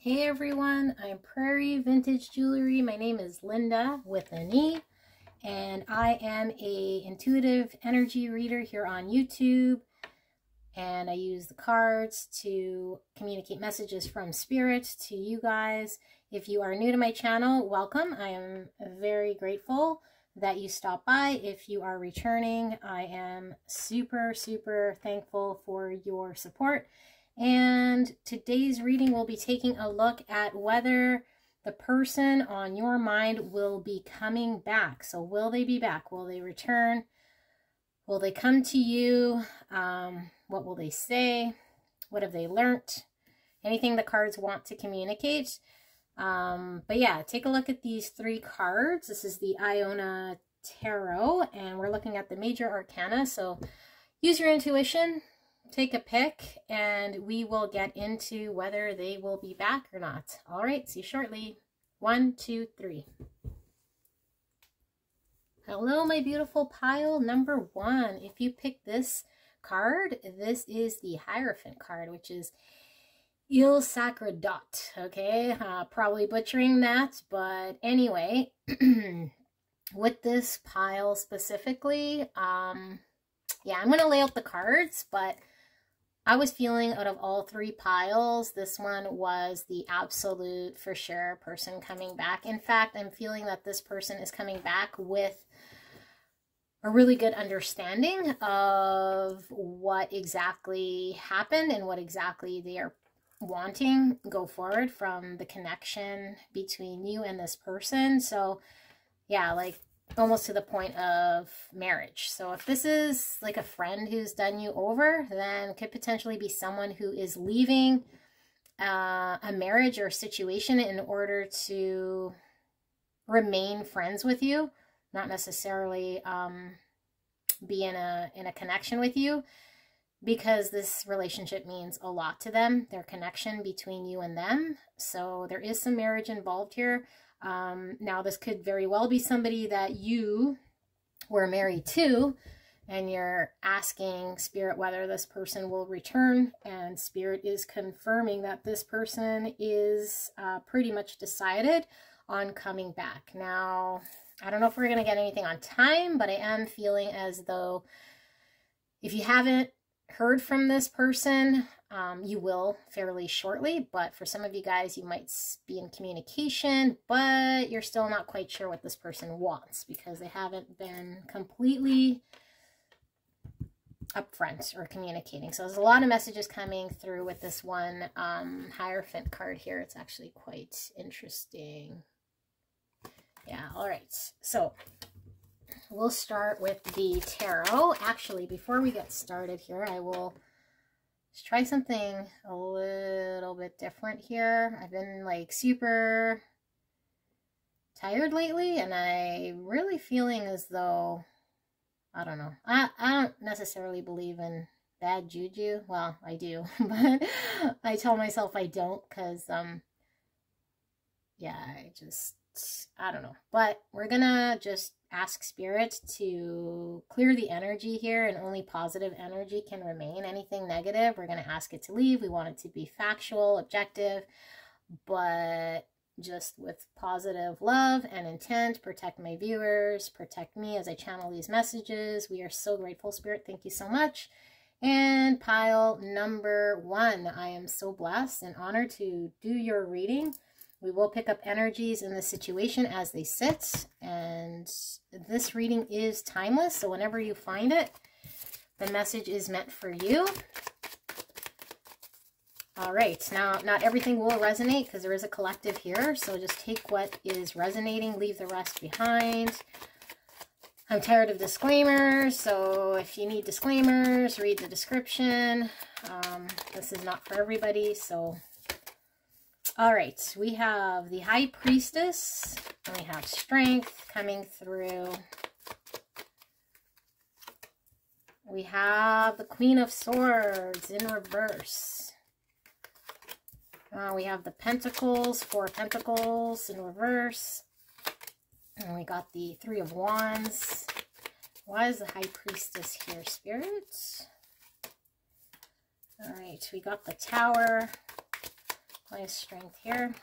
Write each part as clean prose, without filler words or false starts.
Hey everyone, I'm Prairie Vintage Jewelry. My name is Linda with an E, and I am a intuitive energy reader here on YouTube. And I use the cards to communicate messages from Spirit to you guys. If you are new to my channel, welcome. I am very grateful that you stopped by. If you are returning, I am super thankful for your support. And today's reading will be taking a look at whether the person on your mind will be coming back. So will they be back? Will they return? Will they come to you? What will they say? What have they learnt? Anything the cards want to communicate. But yeah, take a look at these three cards. This is the Iona Tarot, and we're looking at the major arcana. So use your intuition. Take a pick, and we will get into whether they will be back or not. All right, see you shortly. 1, 2, 3. Hello, my beautiful pile number 1. If you pick this card, this is the Hierophant card, which is exaggerated. Okay, probably butchering that, but anyway, with this pile specifically, yeah, I'm going to lay out the cards, but I was feeling out of all three piles, this one was the absolute for sure person coming back. In fact, I'm feeling that this person is coming back with a really good understanding of what exactly happened and what exactly they are wanting go forward from the connection between you and this person. So yeah, like almost to the point of marriage. So if this is like a friend who's done you over, then it could potentially be someone who is leaving a marriage or situation in order to remain friends with you, not necessarily be in a connection with you, because this relationship means a lot to them, their connection between you and them. So there is some marriage involved here. Now this could very well be somebody that you were married to, and you're asking Spirit whether this person will return, and Spirit is confirming that this person is pretty much decided on coming back. Now, I don't know if we're going to get anything on time, but I am feeling as though if you haven't heard from this person, you will fairly shortly, but for some of you guys, you might be in communication, but you're still not quite sure what this person wants because they haven't been completely upfront or communicating. So there's a lot of messages coming through with this one Hierophant card here. It's actually quite interesting. Yeah, all right. So we'll start with the tarot. Actually, before we get started here, I will just try something a little bit different here. I've been like super tired lately, and I'm really feeling as though, I don't know. I don't necessarily believe in bad juju. Well, I do, but I tell myself I don't because, yeah, I don't know. But we're gonna just ask Spirit to clear the energy here, and only positive energy can remain. Anything negative, we're going to ask it to leave. We want it to be factual, objective, but just with positive love and intent. Protect my viewers, protect me as I channel these messages. We are so grateful, Spirit. Thank you so much. And pile number 1, I am so blessed and honored to do your reading. We will pick up energies in the situation as they sit, and this reading is timeless, so whenever you find it, the message is meant for you. All right, now not everything will resonate because there is a collective here, so just take what is resonating, leave the rest behind. I'm tired of disclaimers, so if you need disclaimers, read the description. This is not for everybody, so... All right, we have the High Priestess, and we have Strength coming through. We have the Queen of Swords in reverse. We have the Pentacles, 4 Pentacles in reverse. And we got the 3 of Wands. Why is the High Priestess here, Spirit? All right, we got the Tower. nice strength here.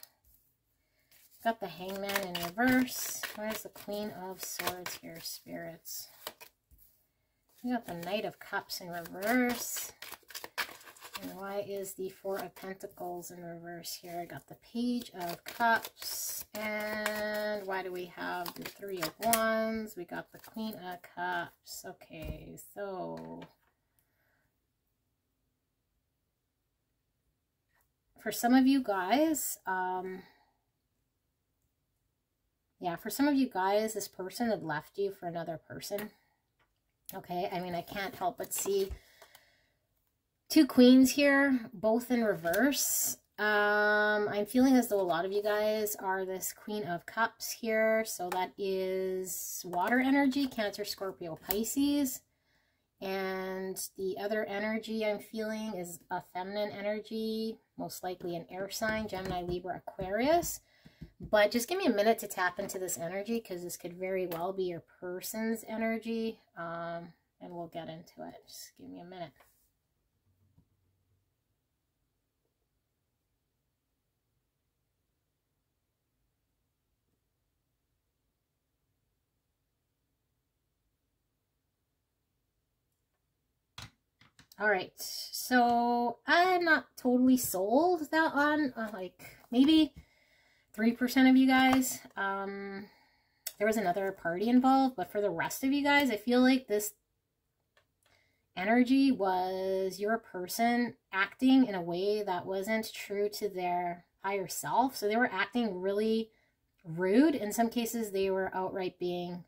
Got the Hangman in reverse. Where's the Queen of Swords here, spirits? We got the Knight of Cups in reverse. And why is the Four of Pentacles in reverse here? I got the Page of Cups. And why do we have the Three of Wands? We got the Queen of Cups. Okay, so for some of you guys, yeah, for some of you guys, this person had left you for another person. Okay, I mean, I can't help but see two queens here, both in reverse. I'm feeling as though a lot of you guys are this Queen of Cups here. So that is water energy, Cancer, Scorpio, Pisces. And the other energy I'm feeling is a feminine energy, most likely an air sign, Gemini, Libra, Aquarius. But just give me a minute to tap into this energy, because this could very well be your person's energy. And we'll get into it. Just give me a minute. All right, so I'm not totally sold that on, like maybe 3% of you guys. There was another party involved, but for the rest of you guys, I feel like this energy was your person acting in a way that wasn't true to their higher self. So they were acting really rude. In some cases, they were outright being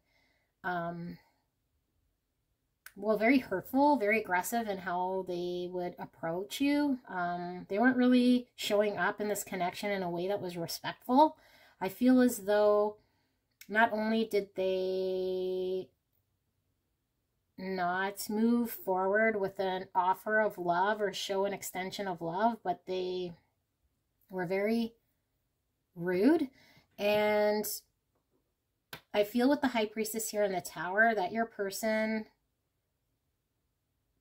well, very hurtful, very aggressive in how they would approach you. They weren't really showing up in this connection in a way that was respectful. I feel as though not only did they not move forward with an offer of love or show an extension of love, but they were very rude. And I feel with the High Priestess here in the Tower that your person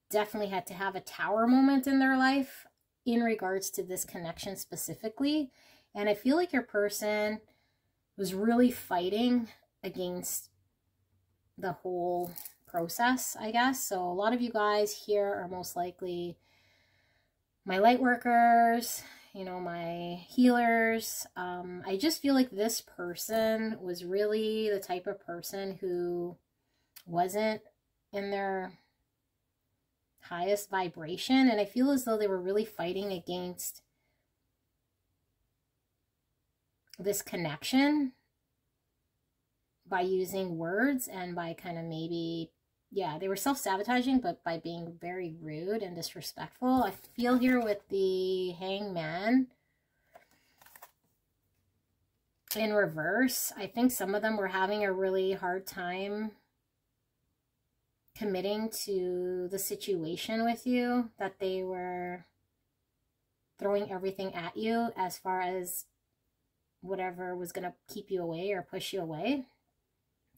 definitely had to have a tower moment in their life in regards to this connection specifically. And I feel like your person was really fighting against the whole process, I guess. So a lot of you guys here are most likely my light workers, you know, my healers. I just feel like this person was really the type of person who wasn't in their highest vibration, and I feel as though they were really fighting against this connection by using words and by kind of maybe, yeah, they were self-sabotaging, but by being very rude and disrespectful. I feel here with the Hangman in reverse, I think some of them were having a really hard time committing to the situation with you, that they were throwing everything at you as far as whatever was going to keep you away or push you away.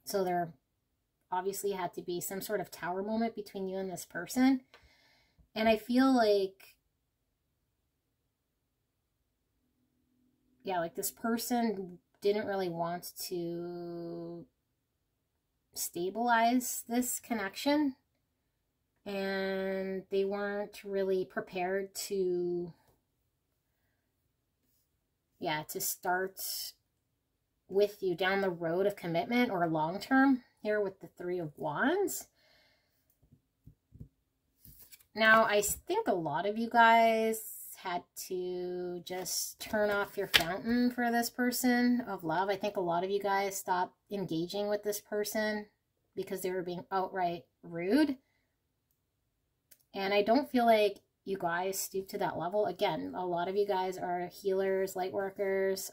So there obviously had to be some sort of tower moment between you and this person. And I feel like, yeah, like this person didn't really want to stabilize this connection, and they weren't really prepared to, yeah, to start with you down the road of commitment or long term here with the Three of Wands. Now, I think a lot of you guys had to just turn off your fountain for this person of love. I think a lot of you guys stopped engaging with this person because they were being outright rude. And I don't feel like you guys stoop to that level. Again, a lot of you guys are healers, light workers,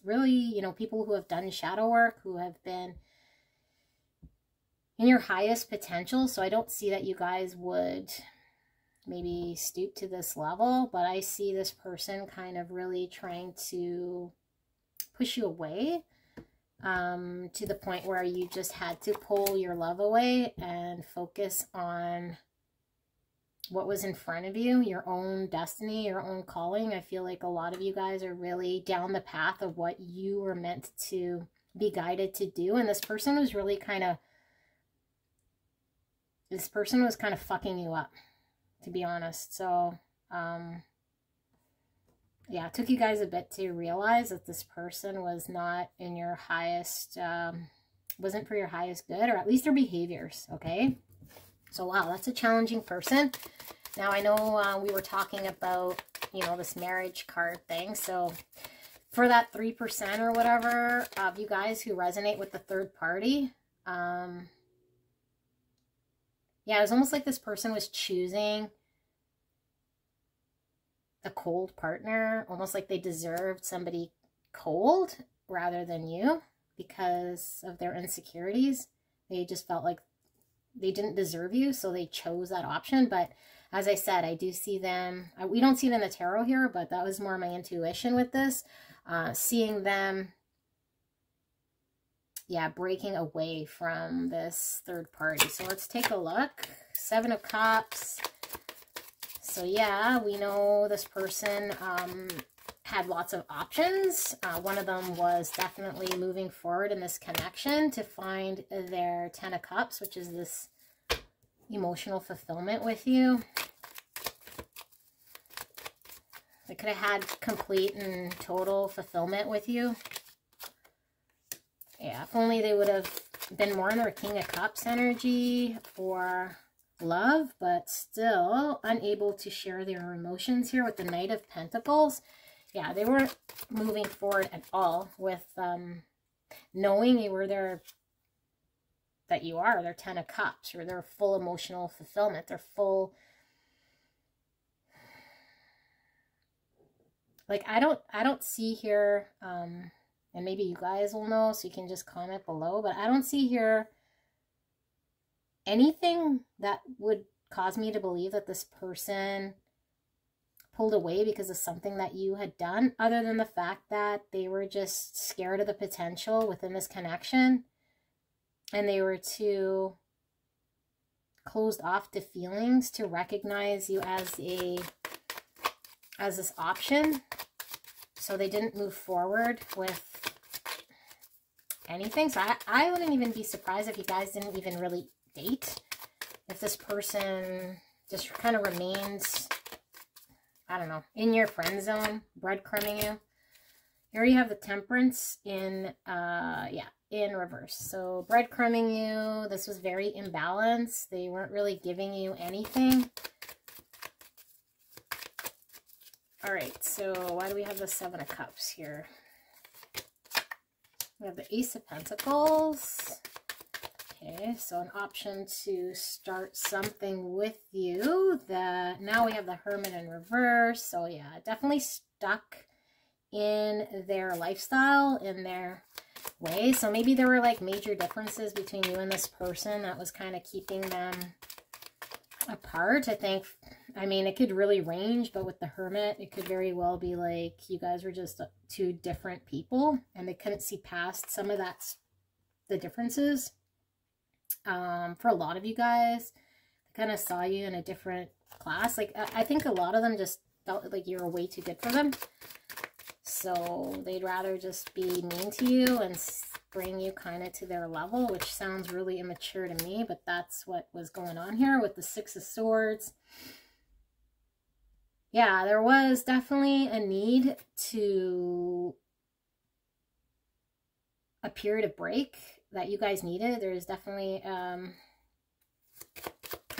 really, you know, people who have done shadow work, who have been in your highest potential. So I don't see that you guys would maybe stoop to this level, but I see this person kind of really trying to push you away, to the point where you just had to pull your love away and focus on what was in front of you, your own destiny, your own calling. I feel like a lot of you guys are really down the path of what you were meant to be guided to do. And this person was really kind of, fucking you up, to be honest. So, yeah, it took you guys a bit to realize that this person was not in your highest, wasn't for your highest good, or at least their behaviors, okay? So, wow, that's a challenging person. Now, I know we were talking about, you know, this marriage card thing. So, for that 3% or whatever of you guys who resonate with the third party, yeah, it was almost like this person was choosing a cold partner, almost like they deserved somebody cold rather than you because of their insecurities. They just felt like they didn't deserve you, so they chose that option. But as I said, I do see them, we don't see it in the tarot here, but that was more my intuition with this, seeing them, yeah, breaking away from this third party. So let's take a look. 7 of Cups. So yeah, we know this person had lots of options. One of them was definitely moving forward in this connection to find their 10 of Cups, which is this emotional fulfillment with you. They could have had complete and total fulfillment with you. Yeah, if only they would have been more in their King of Cups energy for love, but still unable to share their emotions here with the Knight of Pentacles. Yeah, they weren't moving forward at all with knowing you were their, that you are their 10 of Cups, or their full emotional fulfillment, their full, like, I don't see here, and maybe you guys will know, so you can just comment below, but I don't see here anything that would cause me to believe that this person pulled away because of something that you had done, other than the fact that they were just scared of the potential within this connection, and they were too closed off to feelings to recognize you as this option. So they didn't move forward with anything. So I wouldn't even be surprised if you guys didn't even really date, if this person just kind of remains, I don't know, in your friend zone, breadcrumbing you. Here you have the Temperance in, yeah, in reverse. So breadcrumbing you. This was very imbalanced. They weren't really giving you anything. All right, so why do we have the 7 of Cups here? We have the Ace of Pentacles. Okay, so an option to start something with you. That now we have the Hermit in reverse. So yeah, definitely stuck in their lifestyle, in their way. So maybe there were like major differences between you and this person that was kind of keeping them apart. I think, I mean, it could really range, but with the Hermit, it could very well be like you guys were just two different people and they couldn't see past some of that, the differences. For a lot of you guys, I kind of saw you in a different class. Like, I think a lot of them just felt like you were way too good for them. So they'd rather just be mean to you and bring you kind of to their level, which sounds really immature to me, but that's what was going on here with the 6 of Swords. Yeah, there was definitely a need to, a period of break that you guys needed. There's definitely a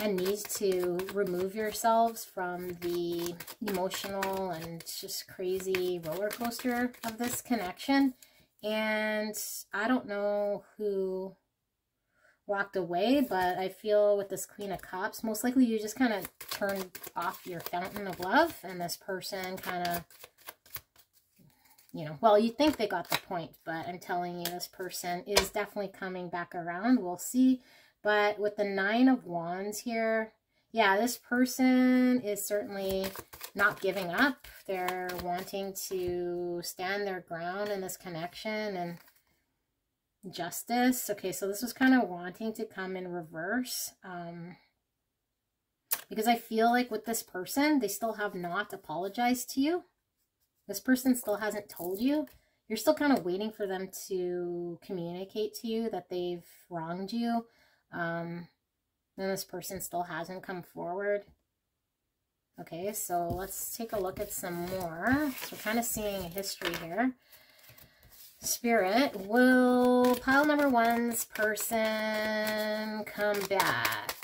need to remove yourselves from the emotional and just crazy roller coaster of this connection. And I don't know who walked away, but I feel with this Queen of Cups, most likely you just kind of turned off your fountain of love, and this person kind of, you know, well, you think they got the point, but I'm telling you, this person is definitely coming back around. We'll see. But with the 9 of Wands here, yeah, this person is certainly not giving up. They're wanting to stand their ground in this connection and justice. Okay, so this was kind of wanting to come in reverse. Because I feel like with this person, they still have not apologized to you. This person still hasn't told you. You're still kind of waiting for them to communicate to you that they've wronged you. And this person still hasn't come forward. Okay, so let's take a look at some more. So we're kind of seeing a history here. Spirit, will pile number 1's person come back?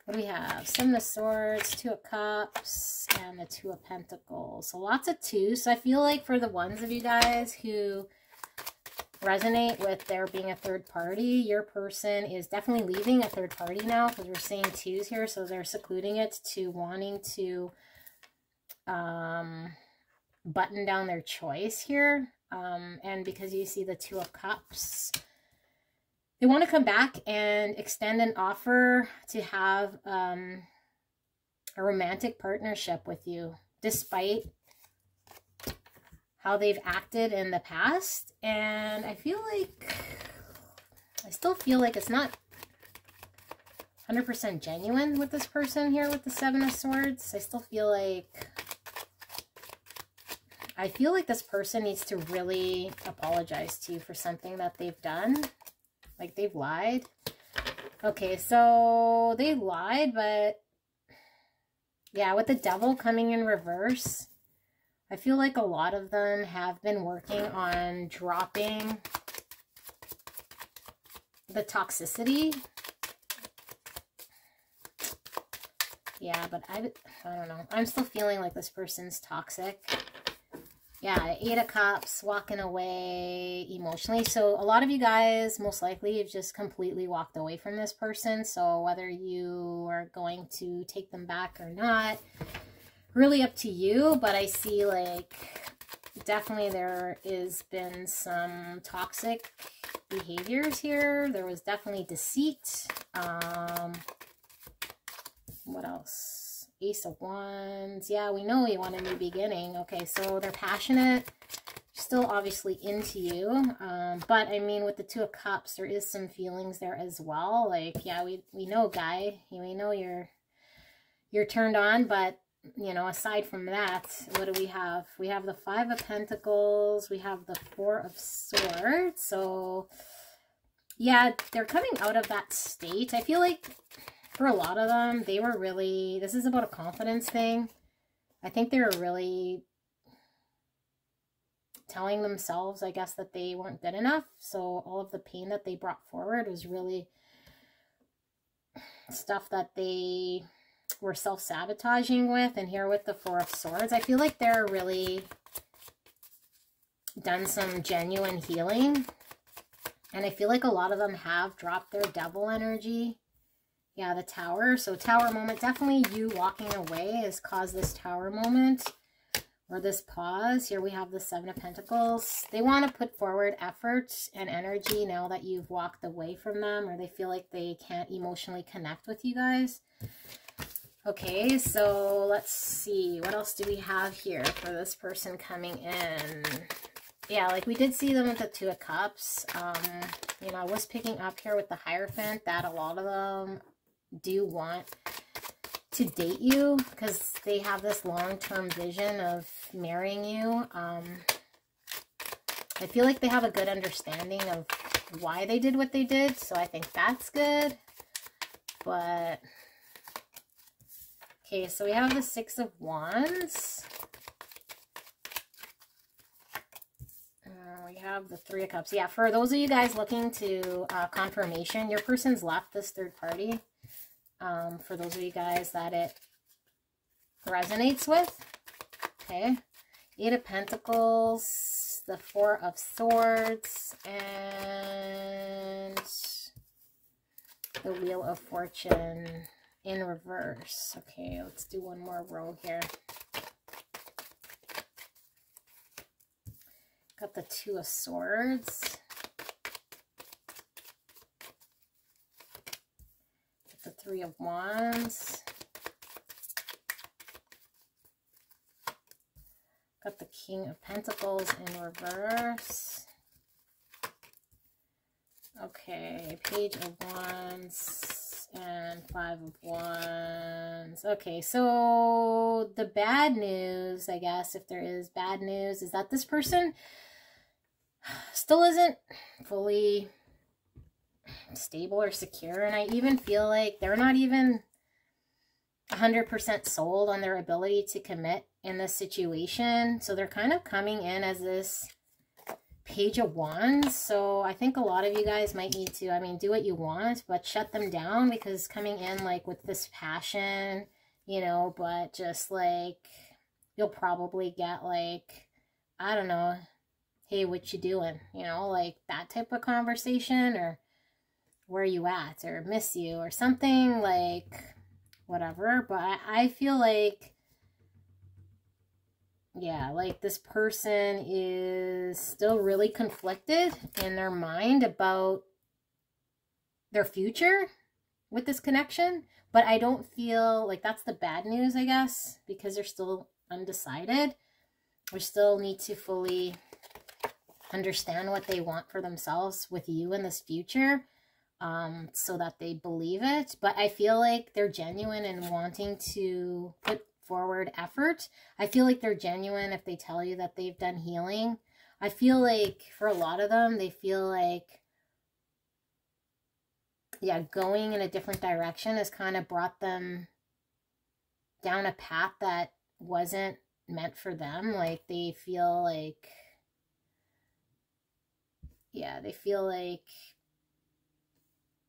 What do we have? 7 of Swords, 2 of Cups, and the 2 of Pentacles. So lots of 2s. So I feel like for the ones of you guys who resonate with there being a third party, your person is definitely leaving a third party now, because we're seeing 2s here. So they're secluding it to wanting to button down their choice here. And because you see the 2 of Cups, they want to come back and extend an offer to have a romantic partnership with you, despite how they've acted in the past. And I still feel like it's not 100% genuine with this person here with the 7 of Swords. I feel like this person needs to really apologize to you for something that they've done. Like they've lied. Okay, so they lied, but yeah, with the Devil coming in reverse, I feel like a lot of them have been working on dropping the toxicity. Yeah, but I don't know. I'm still feeling like this person's toxic. Yeah, 8 of Cups, walking away emotionally. So a lot of you guys, most likely, have just completely walked away from this person. So whether you are going to take them back or not, really up to you. But I see, like, definitely there has been some toxic behaviors here. There was definitely deceit. What else? Ace of Wands. Yeah, we know you want a new beginning. Okay, so they're passionate, still obviously into you. But I mean, with the 2 of Cups, there is some feelings there as well. Like, yeah, we know, guy, we know you're turned on, but you know, aside from that, what do we have? We have the 5 of Pentacles, we have the 4 of Swords. So yeah, they're coming out of that state. I feel like for a lot of them, they were really, this is about a confidence thing. I think they were really telling themselves, I guess, that they weren't good enough. So all of the pain that they brought forward was really stuff that they were self-sabotaging with. And here with the 4 of Swords, I feel like they're really done some genuine healing. And I feel like a lot of them have dropped their Devil energy. Yeah, the Tower. So Tower moment, definitely you walking away has caused this Tower moment or this pause. Here we have the 7 of Pentacles. They want to put forward effort and energy now that you've walked away from them, or they feel like they can't emotionally connect with you guys. Okay, so let's see. What else do we have here for this person coming in? Yeah, like we did see them with the 2 of Cups. You know, I was picking up here with the Hierophant that a lot of them do want to date you because they have this long-term vision of marrying you. I feel like they have a good understanding of why they did what they did, so I think that's good. But okay, so we have the 6 of Wands. We have the 3 of Cups. Yeah, for those of you guys looking to confirmation, your person's left this third party. For those of you guys that it resonates with. Okay. 8 of Pentacles, the 4 of Swords, and the Wheel of Fortune in reverse. Okay, let's do one more row here. Got the 2 of Swords. The 3 of Wands. Got the King of Pentacles in reverse. Okay, Page of Wands and Five of Wands. Okay, so the bad news, I guess, if there is bad news, is that this person still isn't fully stable or secure. And I even feel like they're not even 100% sold on their ability to commit in this situation. So they're kind of coming in as this Page of Wands. So I think a lot of you guys might need to, I mean, do what you want, but shut them down, because coming in like with this passion, you know, but just like, you'll probably get like, I don't know, hey, what you doing? You know, like that type of conversation, or where you at, or miss you, or something, like whatever. But I feel like, yeah, like this person is still really conflicted in their mind about their future with this connection. But I don't feel like that's the bad news, I guess, because they're still undecided. We still need to fully understand what they want for themselves with you in this future, so that they believe it. But I feel like they're genuine in wanting to put forward effort. I feel like they're genuine if they tell you that they've done healing. I feel like for a lot of them, they feel like, yeah, going in a different direction has kind of brought them down a path that wasn't meant for them. Like they feel like, yeah, they feel like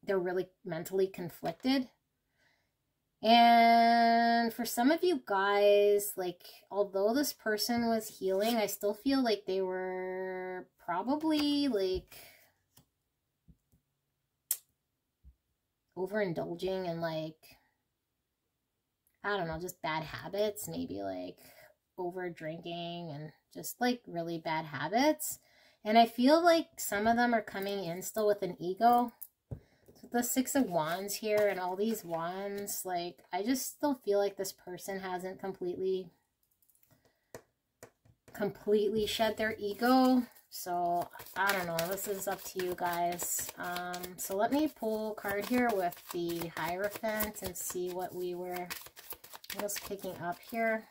they're really mentally conflicted. And for some of you guys, like, although this person was healing, I still feel like they were probably like overindulging in like, I don't know, just bad habits, maybe like over drinking and just like really bad habits. And I feel like some of them are coming in still with an ego. The Six of Wands here and all these wands, like, I just still feel like this person hasn't completely shed their ego. So I don't know, this is up to you guys. So let me pull a card here with the Hierophant and see what we were just picking up here.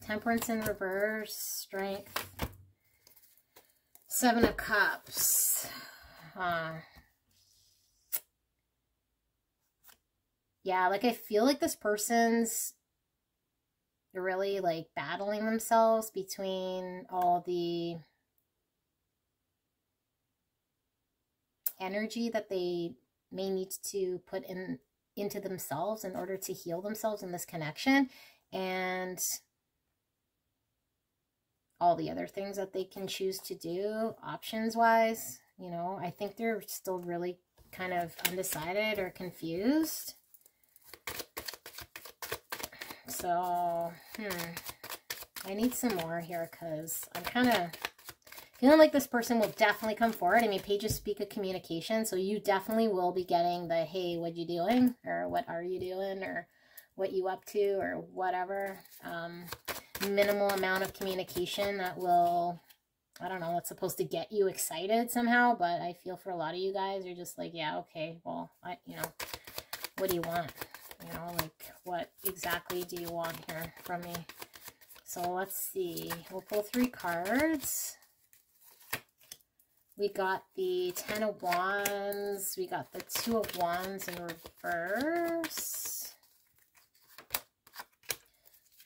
Temperance in reverse, Strength, Seven of Cups. Yeah, like I feel like this person's really like battling themselves between all the energy that they may need to put into themselves in order to heal themselves in this connection, and all the other things that they can choose to do options wise. You know, I think they're still really kind of undecided or confused. So, I need some more here, because I'm kind of feeling like this person will definitely come forward. I mean, pages speak of communication, so you definitely will be getting the, hey, what you doing? Or what are you doing? Or what you up to? Or whatever. Minimal amount of communication that will, I don't know, that's supposed to get you excited somehow. But I feel for a lot of you guys, you're just like, yeah, okay, well, you know, what do you want? You know, like, what exactly do you want here from me? So let's see. We'll pull 3 cards. We got the Ten of Wands. We got the Two of Wands in reverse.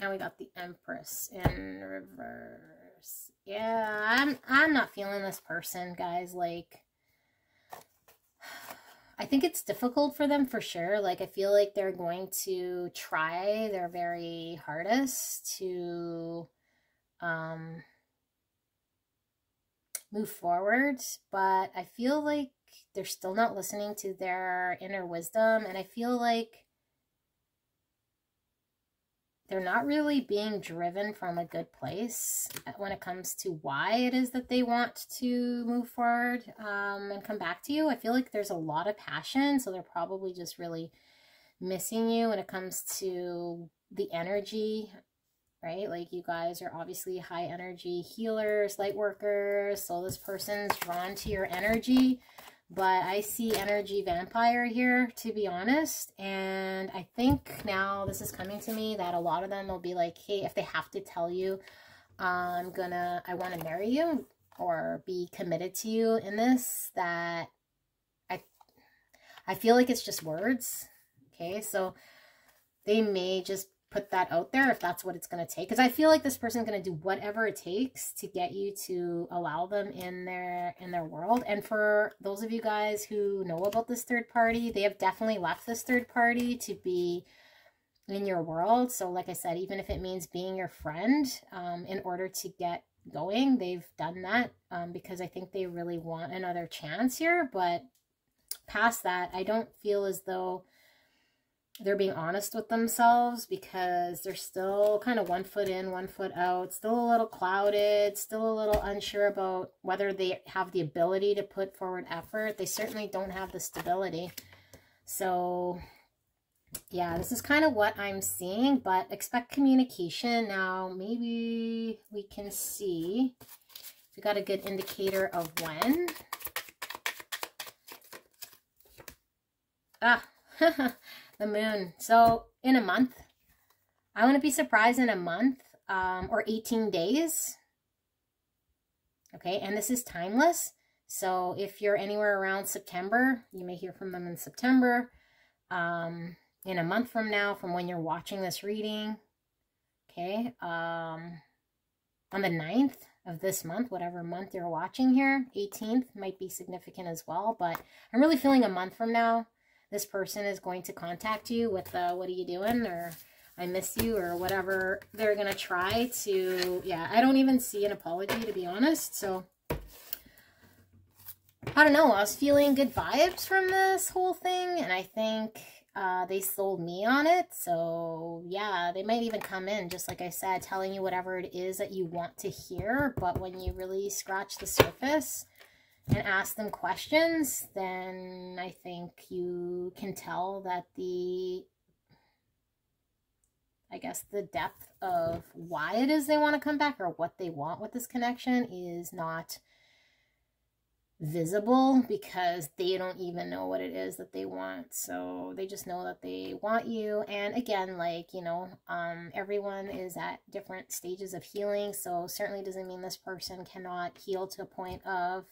And we got the Empress in reverse. Yeah, I'm not feeling this person, guys. Like, I think it's difficult for them for sure. Like, I feel like they're going to try their very hardest to move forward, but I feel like they're still not listening to their inner wisdom, and I feel like they're not really being driven from a good place when it comes to why it is that they want to move forward and come back to you. I feel like there's a lot of passion, so they're probably just really missing you when it comes to the energy right? Like you guys are obviously high energy healers, light workers. So this person's drawn to your energy. But I see energy vampire here, to be honest. And I think now this is coming to me that a lot of them will be like, hey, if they have to tell you, I want to marry you or be committed to you in this, that I feel like it's just words. Okay, so they may just put that out there if that's what it's going to take. Because I feel like this person's going to do whatever it takes to get you to allow them in their world. And for those of you guys who know about this third party, they have definitely left this third party to be in your world. So like I said, even if it means being your friend in order to get going, they've done that because I think they really want another chance here. But past that, I don't feel as though they're being honest with themselves, because they're still kind of 1 foot in, 1 foot out, still a little clouded, still a little unsure about whether they have the ability to put forward effort. They certainly don't have the stability. So yeah, this is kind of what I'm seeing, but expect communication. Now, maybe we can see if we got a good indicator of when. Ah, the moon. So in a month, I wouldn't be surprised in a month or 18 days. Okay, and this is timeless. So if you're anywhere around September, you may hear from them in September. In a month from now, from when you're watching this reading. Okay, on the 9th of this month, whatever month you're watching here, 18th might be significant as well. But I'm really feeling a month from now, this person is going to contact you with what are you doing, or I miss you, or whatever they're going to try to, yeah, I don't even see an apology, to be honest. So I don't know, I was feeling good vibes from this whole thing, and I think they sold me on it. So yeah, they might even come in, just like I said, telling you whatever it is that you want to hear. But when you really scratch the surface and ask them questions, then I think you can tell that I guess the depth of why it is they want to come back, or what they want with this connection, is not visible, because they don't even know what it is that they want. So they just know that they want you. And again, like, you know, everyone is at different stages of healing, so certainly doesn't mean this person cannot heal to a point of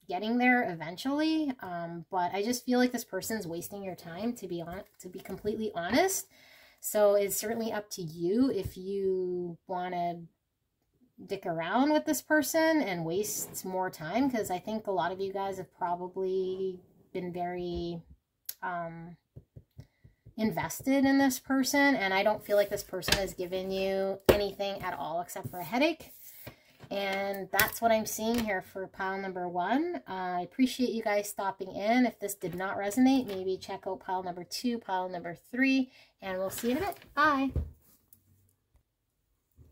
getting there eventually. But I just feel like this person's wasting your time, to be completely honest. So it's certainly up to you if you want to dick around with this person and waste more time, because I think a lot of you guys have probably been very invested in this person, and I don't feel like this person has given you anything at all except for a headache. And that's what I'm seeing here for pile number 1. I appreciate you guys stopping in. If this did not resonate, maybe check out pile number 2, pile number 3, and we'll see you in a bit. Bye.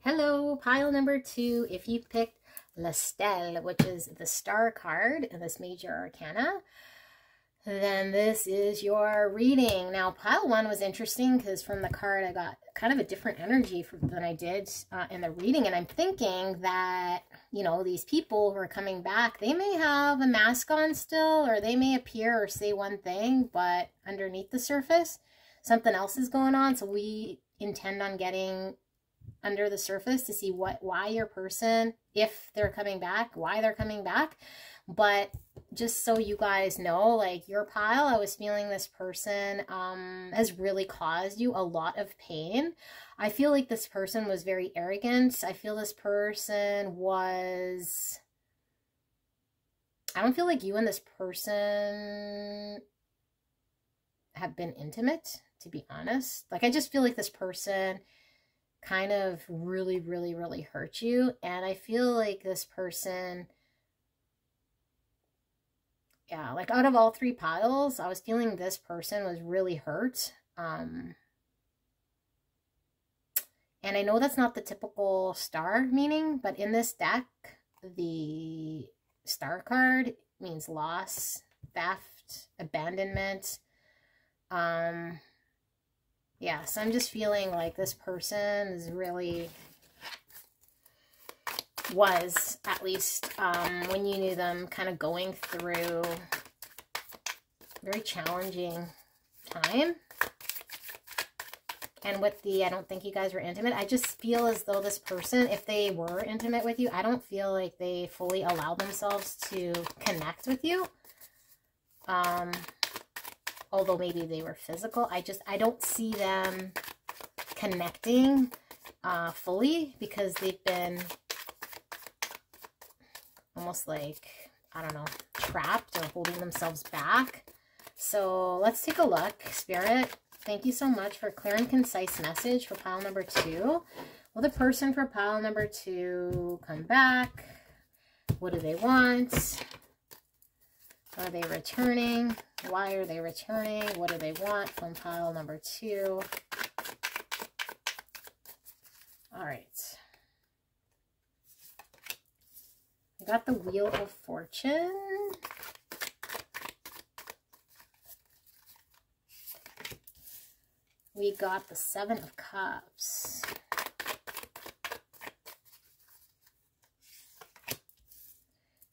Hello, pile number 2. If you picked La Stelle, which is the star card in this major arcana, then this is your reading. Now, pile 1 was interesting because from the card I got kind of a different energy than I did in the reading. And I'm thinking that, you know, these people who are coming back, they may have a mask on still, or they may appear or say one thing, but underneath the surface, something else is going on. So we intend on getting under the surface to see why your person, if they're coming back, why they're coming back. But just so you guys know, like your pile, I was feeling this person has really caused you a lot of pain. I feel like this person was very arrogant. I feel this person was, I don't feel like you and this person have been intimate, to be honest. Like, I just feel like this person kind of really, really, really hurt you. And I feel like this person, yeah, like out of all 3 piles, I was feeling this person was really hurt. And I know that's not the typical star meaning, but in this deck, the star card means loss, theft, abandonment. Yeah, so I'm just feeling like this person is really, was at least when you knew them, kind of going through a very challenging time. And with the, I don't think you guys were intimate. I just feel as though this person, if they were intimate with you, I don't feel like they fully allowed themselves to connect with you. Although maybe they were physical. I don't see them connecting fully, because they've been almost like, I don't know, trapped or holding themselves back. So let's take a look. Spirit, thank you so much for clear and concise message for pile number 2. Will the person for pile number 2 come back? What do they want? Are they returning? Why are they returning? What do they want from pile number 2? All right. I got the Wheel of Fortune. We got the 7 of Cups.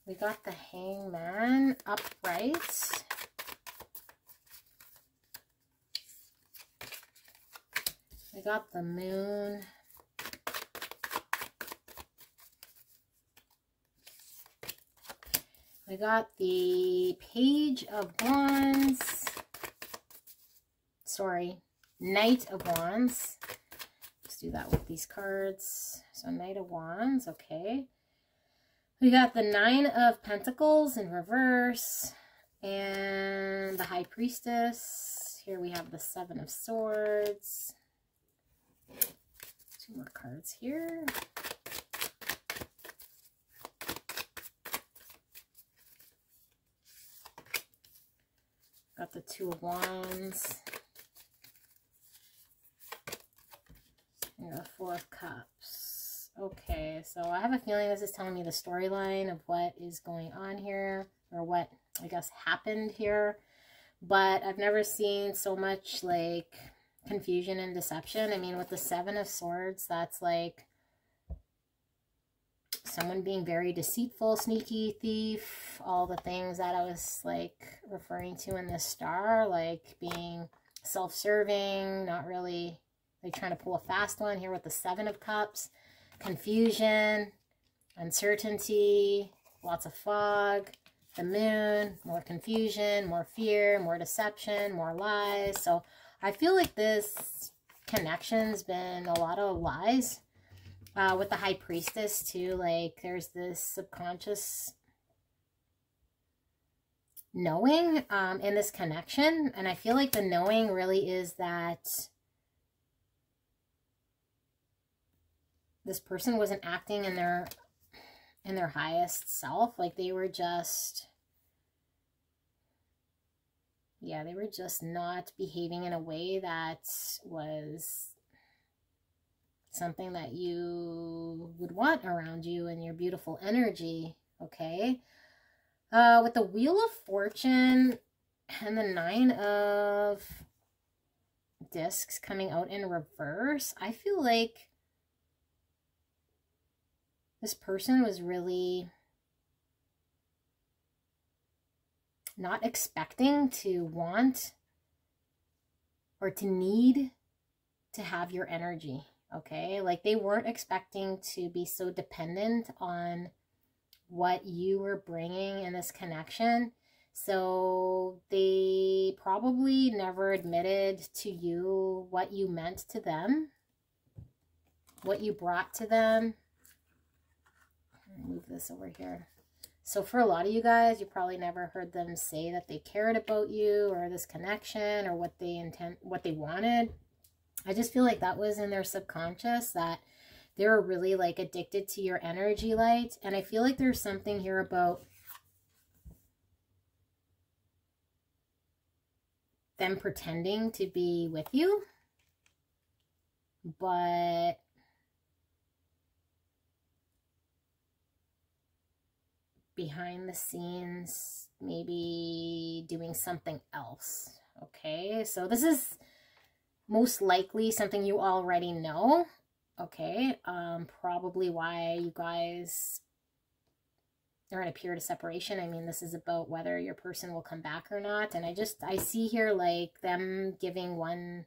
We got the Hangman upright. We got the Moon. We got the Page of Wands. Sorry, Knight of Wands. Let's do that with these cards. So Knight of Wands, okay. We got the 9 of Pentacles in reverse. And the High Priestess. Here we have the 7 of Swords. 2 more cards here. Got the 2 of Wands. And the 4 of Cups. Okay, so I have a feeling this is telling me the storyline of what is going on here, or what, I guess, happened here. But I've never seen so much, like, confusion and deception. I mean, with the 7 of Swords, that's like someone being very deceitful, sneaky, thief, all the things that I was, like, referring to in this star, like being self-serving, not really, like, trying to pull a fast one here with the 7 of Cups. Confusion, uncertainty, lots of fog, the Moon, more confusion, more fear, more deception, more lies. So I feel like this connection's been a lot of lies. With the High Priestess too, like there's this subconscious knowing in this connection, and I feel like the knowing really is that this person wasn't acting in their highest self. Like they were just, yeah, they were just not behaving in a way that was something that you would want around you and your beautiful energy. Okay. With the Wheel of Fortune and the 9 of Discs coming out in reverse, I feel like this person was really not expecting to want or to need to have your energy, okay? Like they weren't expecting to be so dependent on what you were bringing in this connection. So they probably never admitted to you what you meant to them, what you brought to them. Move this over here. So for a lot of you guys, you probably never heard them say that they cared about you or this connection or what they wanted. I just feel like that was in their subconscious, that they were really like addicted to your energy light. And I feel like there's something here about them pretending to be with you, but behind the scenes, maybe doing something else. Okay, so this is most likely something you already know. Okay, probably why you guys are in a period of separation. I mean, this is about whether your person will come back or not. And I see here like them giving one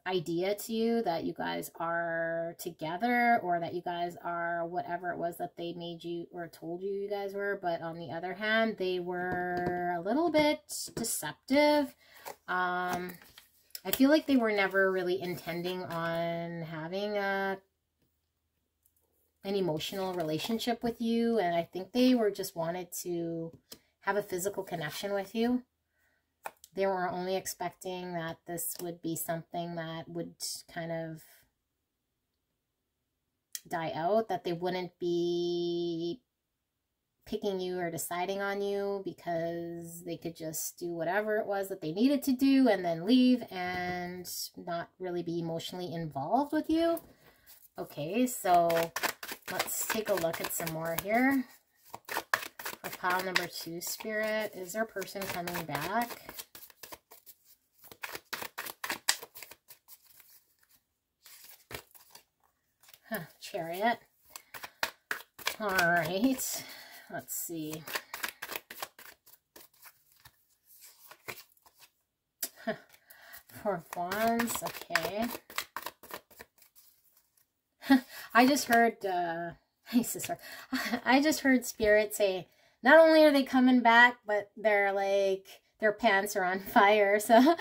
idea to you that you guys are together, or that you guys are whatever it was that they made you or told you you guys were. But on the other hand, they were a little bit deceptive. I feel like they were never really intending on having an emotional relationship with you. And I think they were just wanted to have a physical connection with you. They were only expecting that this would be something that would kind of die out, that they wouldn't be picking you or deciding on you, because they could just do whatever it was that they needed to do and then leave and not really be emotionally involved with you. Okay, so let's take a look at some more here. For pile number 2, Spirit, is their person coming back? Huh, Chariot. All right. Let's see. Four of Wands. Okay. I just heard, I just heard Spirit say, not only are they coming back, but they're like, their pants are on fire. So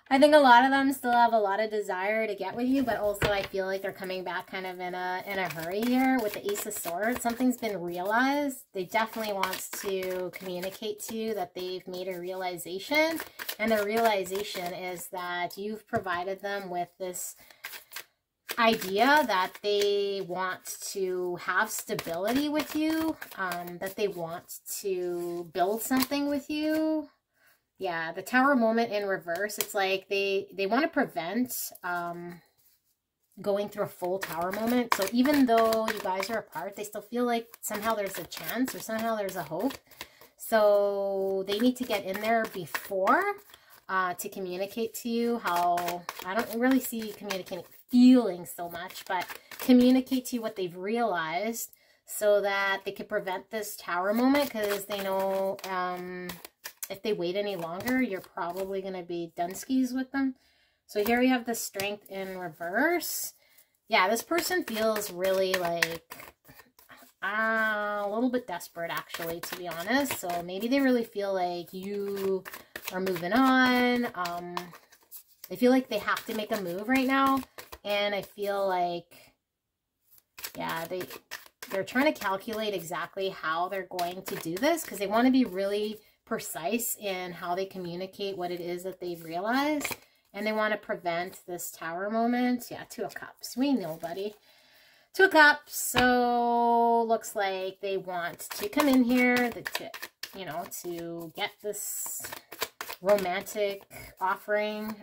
I think a lot of them still have a lot of desire to get with you, but also I feel like they're coming back kind of in a hurry here with the Ace of Swords. Something's been realized. They definitely want to communicate to you that they've made a realization, and the realization is that you've provided them with this idea that they want to have stability with you, that they want to build something with you. Yeah, the Tower moment in reverse, it's like they want to prevent going through a full Tower moment. So even though you guys are apart, they still feel like somehow there's a chance or somehow there's a hope. So they need to get in there before to communicate to you how, I don't really see you communicating feelings so much, but communicate to you what they've realized so that they could prevent this Tower moment, because they know if they wait any longer, you're probably going to be dunskies with them. So here we have the Strength in reverse. Yeah, this person feels really like a little bit desperate, actually, to be honest. So maybe they really feel like you are moving on. They feel like they have to make a move right now. And I feel like, yeah, they're trying to calculate exactly how they're going to do this, because they want to be really precise in how they communicate what it is that they've realized. And they want to prevent this Tower moment. Yeah, 2 of Cups. We know, buddy. 2 of Cups. So looks like they want to come in here, you know, to get this romantic offering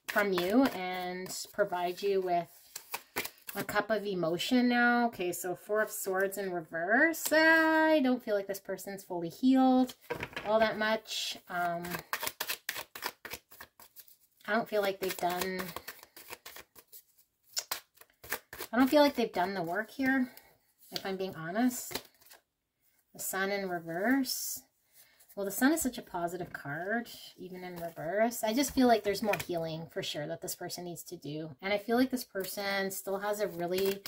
from you and provide you with a cup of emotion now. Okay, so 4 of Swords in reverse. I don't feel like this person's fully healed all that much. I don't feel like they've done... I don't feel like they've done the work here, if I'm being honest. The Sun in reverse. Well, the Sun is such a positive card, even in reverse. I just feel like there's more healing, for sure, that this person needs to do. And I feel like this person still has a really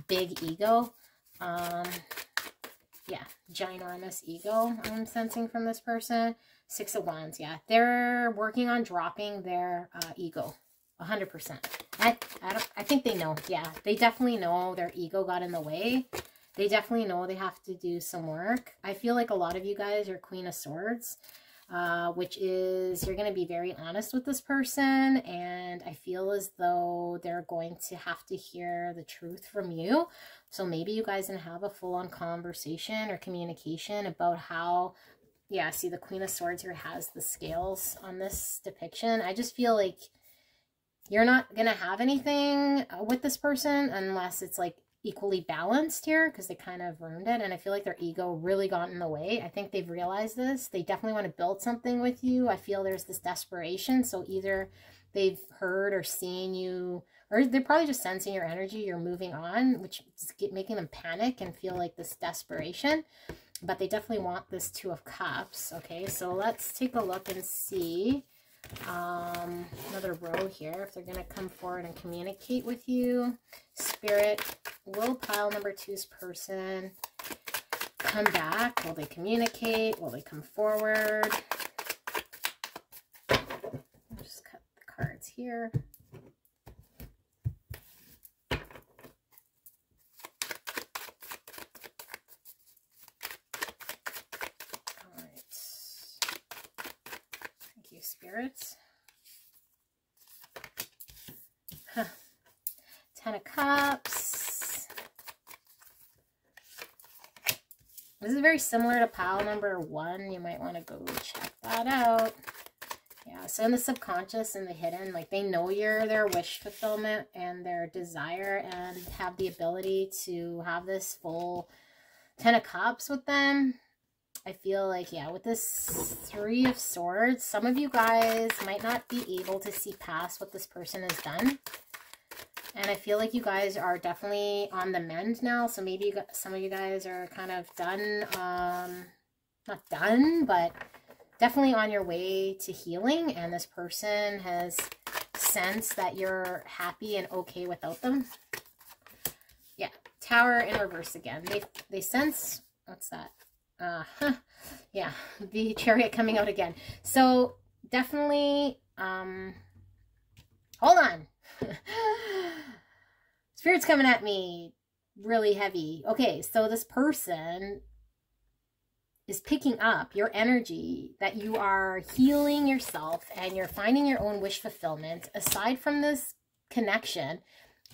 big ego. Yeah, ginormous ego I'm sensing from this person. 6 of Wands, yeah. They're working on dropping their ego, 100%. I think they know, yeah. They definitely know their ego got in the way. They definitely know they have to do some work. I feel like a lot of you guys are Queen of Swords, which is you're going to be very honest with this person. And I feel as though they're going to have to hear the truth from you. So maybe you guys can have a full-on conversation or communication about how, yeah, see the Queen of Swords here has the scales on this depiction. I just feel like you're not going to have anything with this person unless it's like equally balanced here because they kind of ruined it. And I feel like their ego really got in the way. I think they've realized this. They definitely want to build something with you. I feel there's this desperation. So either they've heard or seen you, or they're probably just sensing your energy. You're moving on, which is making them panic and feel like this desperation. But they definitely want this Two of Cups. Okay, so let's take a look and see another row here, if they're going to come forward and communicate with you. Spirit, will pile number 2's person come back? Will they communicate? Will they come forward? I'll just cut the cards here. Spirits. Huh. 10 of Cups. This is very similar to pile number 1. You might want to go check that out. Yeah, so in the subconscious and the hidden, like they know you're their wish fulfillment and their desire and have the ability to have this full 10 of Cups with them. I feel like, yeah, with this 3 of Swords, some of you guys might not be able to see past what this person has done. And I feel like you guys are definitely on the mend now. So maybe you got, some of you guys are kind of done, not done, but definitely on your way to healing. And this person has sensed that you're happy and okay without them. Yeah, Tower in reverse again. They sense, what's that? Yeah, the Chariot coming out again. So definitely, hold on. Spirit's coming at me really heavy. Okay, so this person is picking up your energy, that you are healing yourself and you're finding your own wish fulfillment aside from this connection,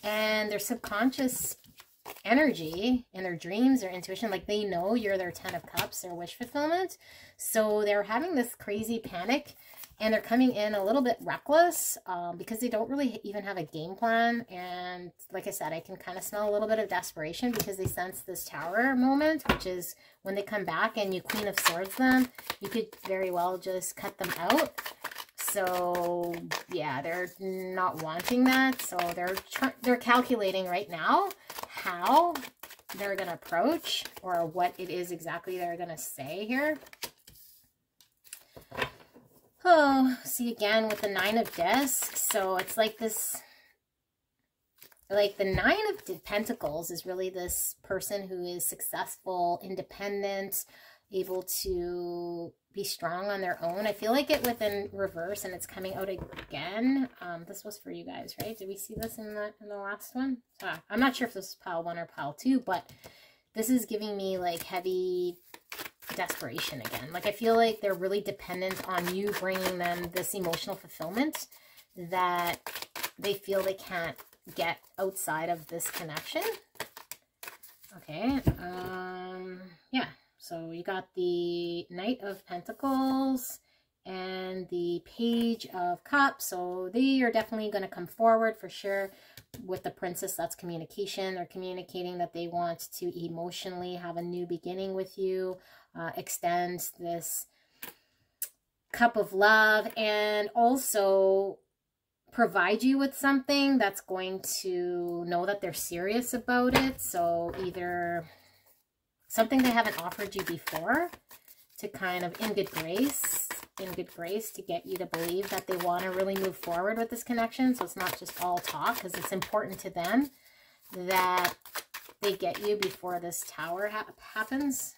and their subconscious energy and their dreams or intuition, like they know you're their 10 of Cups, their wish fulfillment. So they're having this crazy panic and they're coming in a little bit reckless because they don't really even have a game plan. And like I said, I can kind of smell a little bit of desperation because they sense this Tower moment, which is when they come back and you Queen of Swords them, you could very well just cut them out. So yeah, they're not wanting that. So they're calculating right now how they're going to approach or what it is exactly they're going to say here. Oh, see again with the 9 of Discs. So it's like this, like the 9 of Pentacles is really this person who is successful, independent, able to be strong on their own. I feel like it within reverse and it's coming out again. This was for you guys, right? Did we see this in the last one? I'm not sure if this is pile 1 or pile 2, but this is giving me like heavy desperation again. Like I feel like they're really dependent on you bringing them this emotional fulfillment that they feel they can't get outside of this connection. Okay. Yeah. So you got the Knight of Pentacles and the Page of Cups. So they are definitely going to come forward for sure. With the Princess, that's communication. They're communicating that they want to emotionally have a new beginning with you, extend this cup of love, and also provide you with something that's going to know that they're serious about it. So either something they haven't offered you before to kind of in good grace to get you to believe that they want to really move forward with this connection. So it's not just all talk, because it's important to them that they get you before this Tower happens.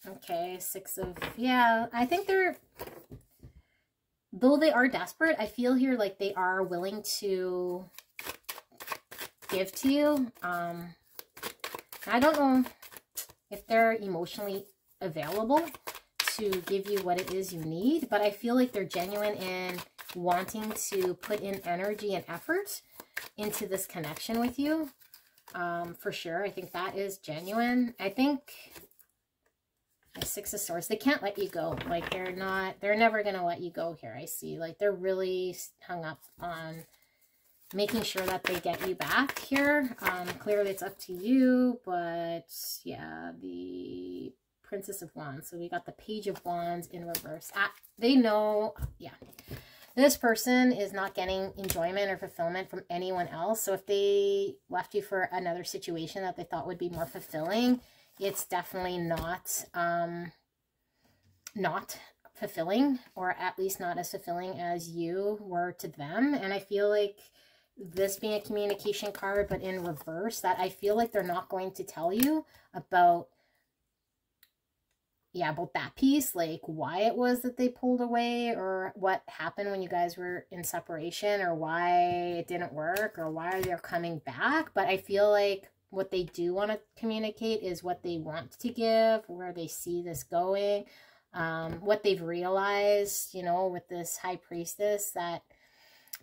Okay, 6 of, yeah, I think they're, though they are desperate, I feel here like they are willing to give to you. I don't know if they're emotionally available to give you what it is you need, but I feel like they're genuine in wanting to put in energy and effort into this connection with you. For sure. I think that is genuine. I think the 6 of Swords, they can't let you go. Like they're never going to let you go here. I see, like they're really hung up on making sure that they get you back here. Clearly it's up to you, but yeah, the Princess of Wands. So we got the Page of Wands in reverse. They know, yeah, this person is not getting enjoyment or fulfillment from anyone else. So if they left you for another situation that they thought would be more fulfilling, it's definitely not fulfilling, or at least not as fulfilling as you were to them. And I feel like this being a communication card, but in reverse, that I feel like they're not going to tell you about, yeah, about that piece, like why it was that they pulled away, or what happened when you guys were in separation, or why it didn't work, or why they're coming back. But I feel like what they do want to communicate is what they want to give, where they see this going, what they've realized, you know, with this High Priestess, that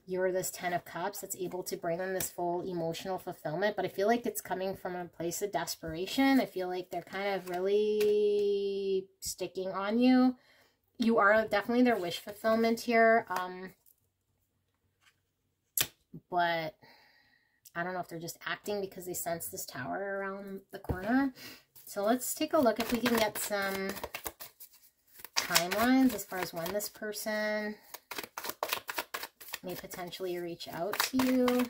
you're this 10 of Cups that's able to bring them this full emotional fulfillment. But I feel like it's coming from a place of desperation. I feel like they're kind of really sticking on you. You are definitely their wish fulfillment here. But I don't know if they're just acting because they sense this Tower around the corner. So let's take a look if we can get some timelines as far as when this person may potentially reach out to you.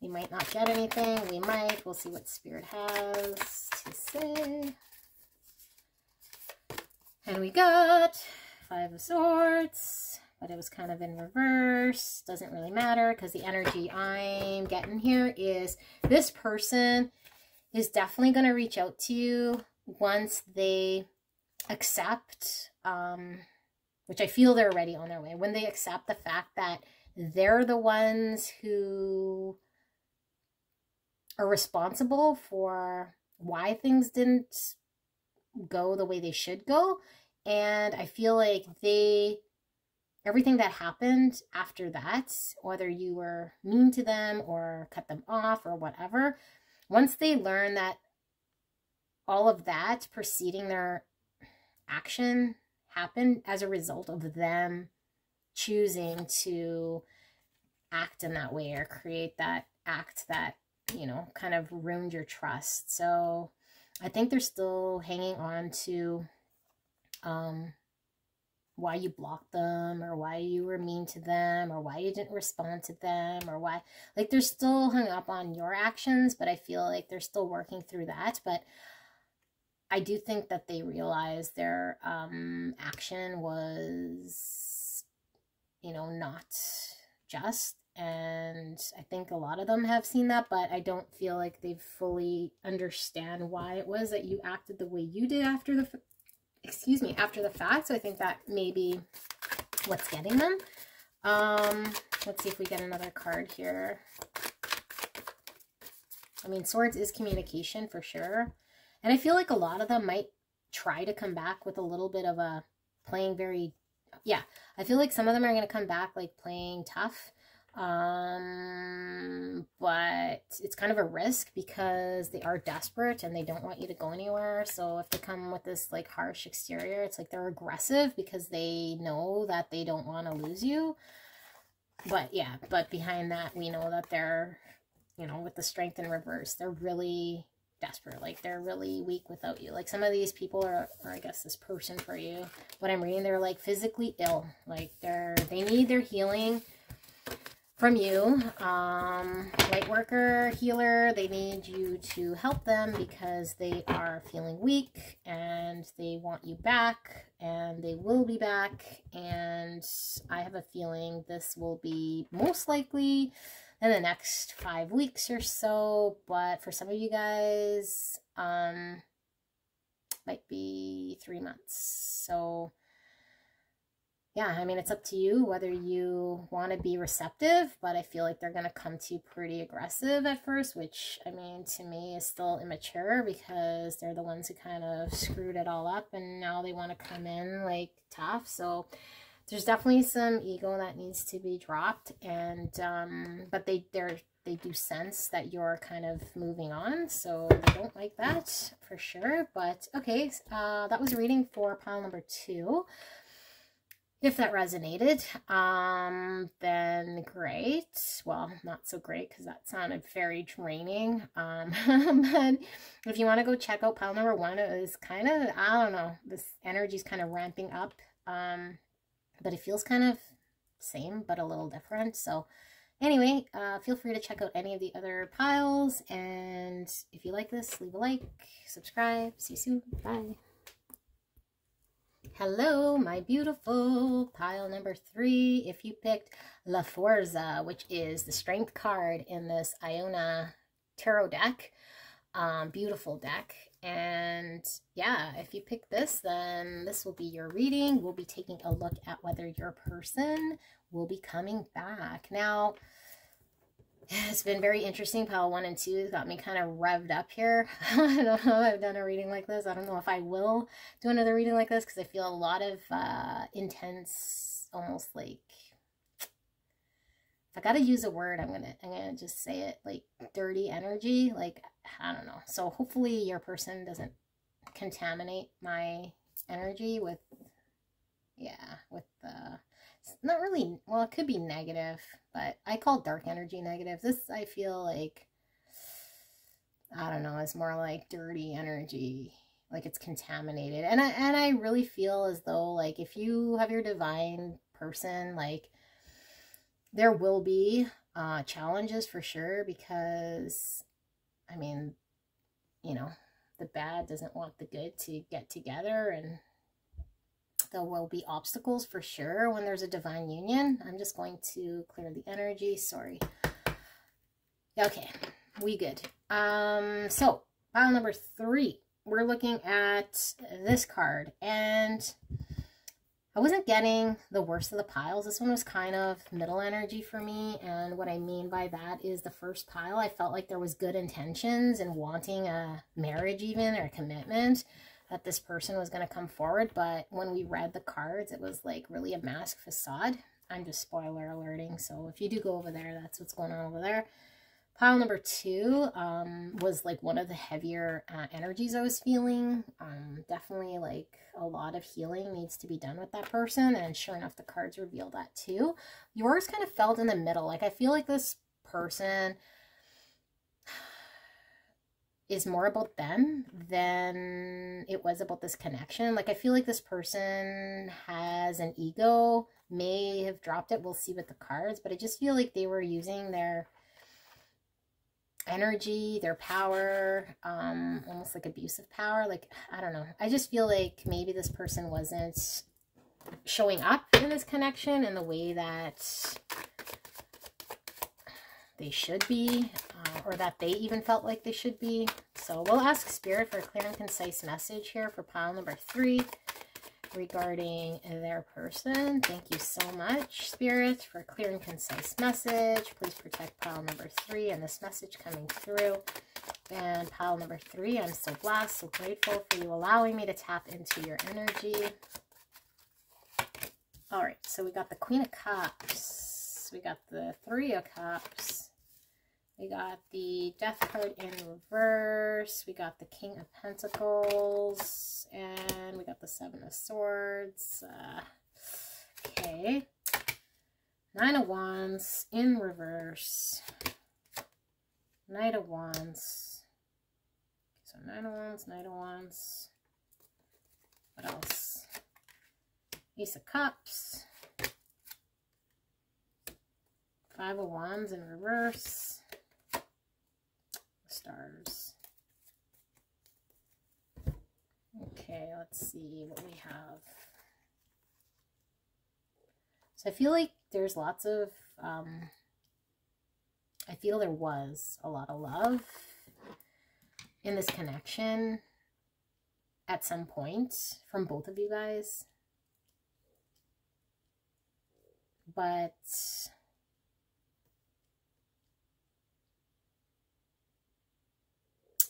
We might not get anything. We might. We'll see what Spirit has to say. And we got Five of Swords, but it was kind of in reverse. Doesn't really matter because the energy I'm getting here is this person is definitely going to reach out to you once they accept, which I feel they're already on their way, when they accept the fact that they're the ones who are responsible for why things didn't go the way they should go. And I feel like everything that happened after that, whether you were mean to them or cut them off or whatever, once they learn that all of that preceding their action happened as a result of them choosing to act in that way or create that act that, you know, kind of ruined your trust. So I think they're still hanging on to why you blocked them, or why you were mean to them, or why you didn't respond to them, or why, like, they're still hung up on your actions, but I feel like they're still working through that. But I do think that they realize their action was, you know, not just. And I think a lot of them have seen that, but I don't feel like they fully understand why it was that you acted the way you did after the, after the fact. So I think that may be what's getting them. Let's see if we get another card here. I mean, Swords is communication for sure. And I feel like a lot of them might try to come back with a little bit of a playing very, yeah, I feel like some of them are going to come back like playing tough. But it's kind of a risk because they are desperate and they don't want you to go anywhere. So if they come with this like harsh exterior, it's like they're aggressive because they know that they don't want to lose you. But yeah, but behind that, we know that they're, you know, with the Strength in reverse, they're really desperate. Like, they're really weak without you. Like, some of these people are, or I guess this person for you, what I'm reading, they're like physically ill. Like, they need their healing from you. Light worker, healer, they need you to help them because they are feeling weak and they want you back, and they will be back. And I have a feeling this will be most likely in the next 5 weeks or so, but for some of you guys, might be 3 months. So yeah, I mean, it's up to you whether you want to be receptive, but I feel like they're going to come to you pretty aggressive at first, which, I mean, to me is still immature because they're the ones who kind of screwed it all up and now they want to come in like tough. So there's definitely some ego that needs to be dropped, and but they do sense that you're kind of moving on, so they don't like that for sure. But okay, that was reading for pile number 2. If that resonated, then great. Well, not so great because that sounded very draining. But if you want to go check out pile number 1, it was kind of, I don't know, this energy is kind of ramping up. But it feels kind of same, but a little different. So anyway, feel free to check out any of the other piles. And if you like this, leave a like, subscribe. See you soon. Bye. Hello, my beautiful pile number 3. If you picked La Forza, which is the strength card in this Iona tarot deck, beautiful deck. And yeah, if you pick this, then this will be your reading. We'll be taking a look at whether your person will be coming back. Now, it's been very interesting. Pile 1 and 2 got me kind of revved up here. I don't know if I've done a reading like this. I don't know if I will do another reading like this because I feel a lot of intense, almost like, if I got to use a word, I'm gonna just say it, like dirty energy. Like, I don't know. So hopefully your person doesn't contaminate my energy with, yeah, with not really, well, it could be negative, but I call dark energy negative. This, I feel like, I don't know, it's more like dirty energy, like it's contaminated. And I really feel as though, like, if you have your divine person, like, there will be challenges for sure, because, I mean, you know, the bad doesn't want the good to get together, and there will be obstacles for sure when there's a divine union. I'm just going to clear the energy. Sorry. Okay, we good. So pile number 3, we're looking at this card, and I wasn't getting the worst of the piles. This one was kind of middle energy for me, and what I mean by that is the first pile, I felt like there was good intentions and wanting a marriage even, or a commitment, that this person was going to come forward. But when we read the cards, it was like really a mask facade. I'm just spoiler alerting, so if you do go over there, that's what's going on over there. Pile number 2 was like one of the heavier energies I was feeling. Definitely like a lot of healing needs to be done with that person, and sure enough, the cards reveal that too. Yours kind of felt in the middle. Like, I feel like this person is more about them than it was about this connection. Like, I feel like this person has an ego, may have dropped it. We'll see with the cards, but I just feel like they were using their energy, their power, almost like abusive power. Like, I don't know. I just feel like maybe this person wasn't showing up in this connection in the way that they should be, or that they even felt like they should be. So we'll ask Spirit for a clear and concise message here for pile number 3 regarding their person. Thank you so much, Spirit, for a clear and concise message. Please protect pile number 3 and this message coming through. And pile number 3, I'm so blessed, so grateful for you allowing me to tap into your energy. All right, so we got the Queen of Cups. We got the 3 of Cups. We got the Death card in reverse. We got the King of Pentacles. And we got the 7 of Swords. Okay. 9 of Wands in reverse. Knight of Wands. So 9 of Wands, Knight of Wands. What else? Ace of Cups. 5 of Wands in reverse. Stars. Okay, let's see what we have. So I feel like there's lots of, I feel there was a lot of love in this connection at some point from both of you guys. But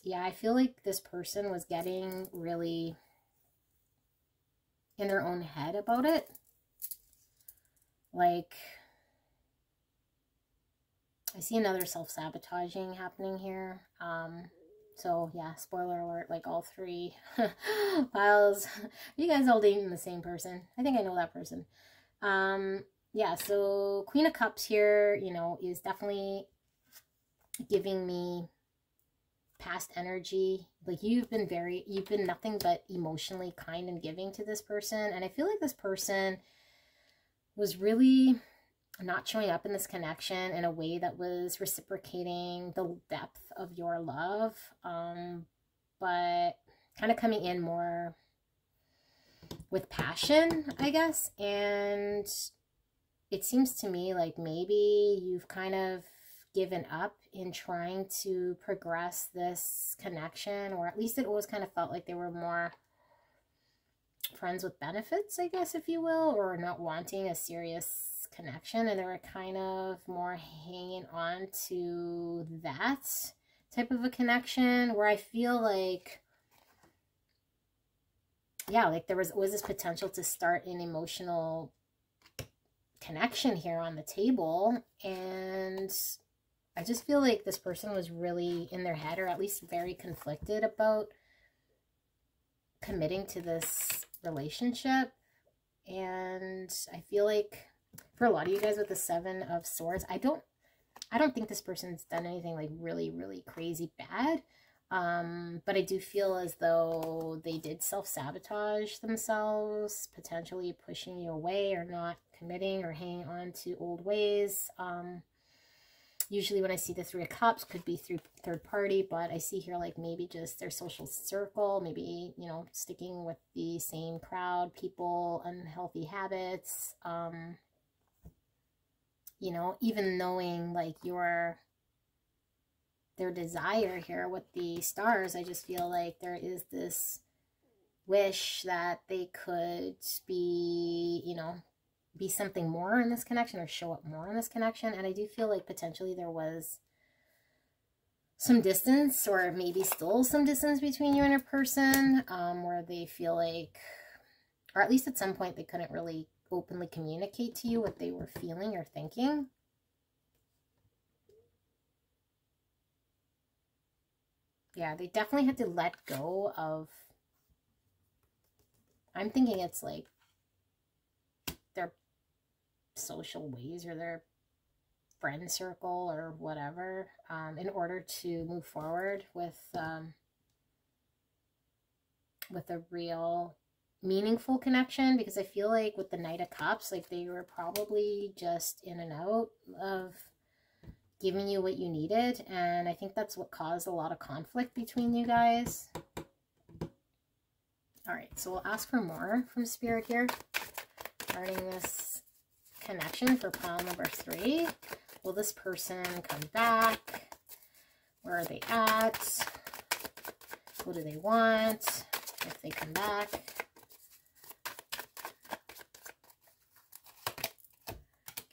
yeah, I feel like this person was getting really in their own head about it. Like, I see another self-sabotaging happening here. So yeah, spoiler alert, like all 3 piles. You guys all dating the same person. I think I know that person. Yeah, so Queen of Cups here, you know, is definitely giving me past energy. Like you've been nothing but emotionally kind and giving to this person. And I feel like this person was really not showing up in this connection in a way that was reciprocating the depth of your love. But kind of coming in more with passion, I guess. And it seems to me like maybe you've kind of given up in trying to progress this connection, or at least it always kind of felt like they were more friends with benefits, I guess, if you will, or not wanting a serious connection, and they were kind of more hanging on to that type of a connection, where I feel like, yeah, like there was always this potential to start an emotional connection here on the table. And I just feel like this person was really in their head, or at least very conflicted about committing to this relationship. And I feel like for a lot of you guys with the Seven of Swords, I don't think this person's done anything like really, really crazy bad. But I do feel as though they did self-sabotage themselves, potentially pushing you away or not committing or hanging on to old ways. Usually when I see the Three of Cups, could be through third party, but I see here like maybe just their social circle, maybe, you know, sticking with the same crowd, people, unhealthy habits, you know, even knowing like their desire here with the stars. I just feel like there is this wish that they could be, you know, be something more in this connection, or show up more in this connection. And I do feel like potentially there was some distance, or maybe still some distance between you and a person, where they feel like, or at least at some point they couldn't really openly communicate to you what they were feeling or thinking. Yeah, they definitely had to let go of, I'm thinking it's like their social ways or their friend circle or whatever, in order to move forward with a real meaningful connection. Because I feel like with the Knight of Cups, like they were probably just in and out of giving you what you needed, and I think that's what caused a lot of conflict between you guys. All right, so we'll ask for more from Spirit here regarding this connection for pile number 3. Will this person come back? Where are they at? What do they want if they come back?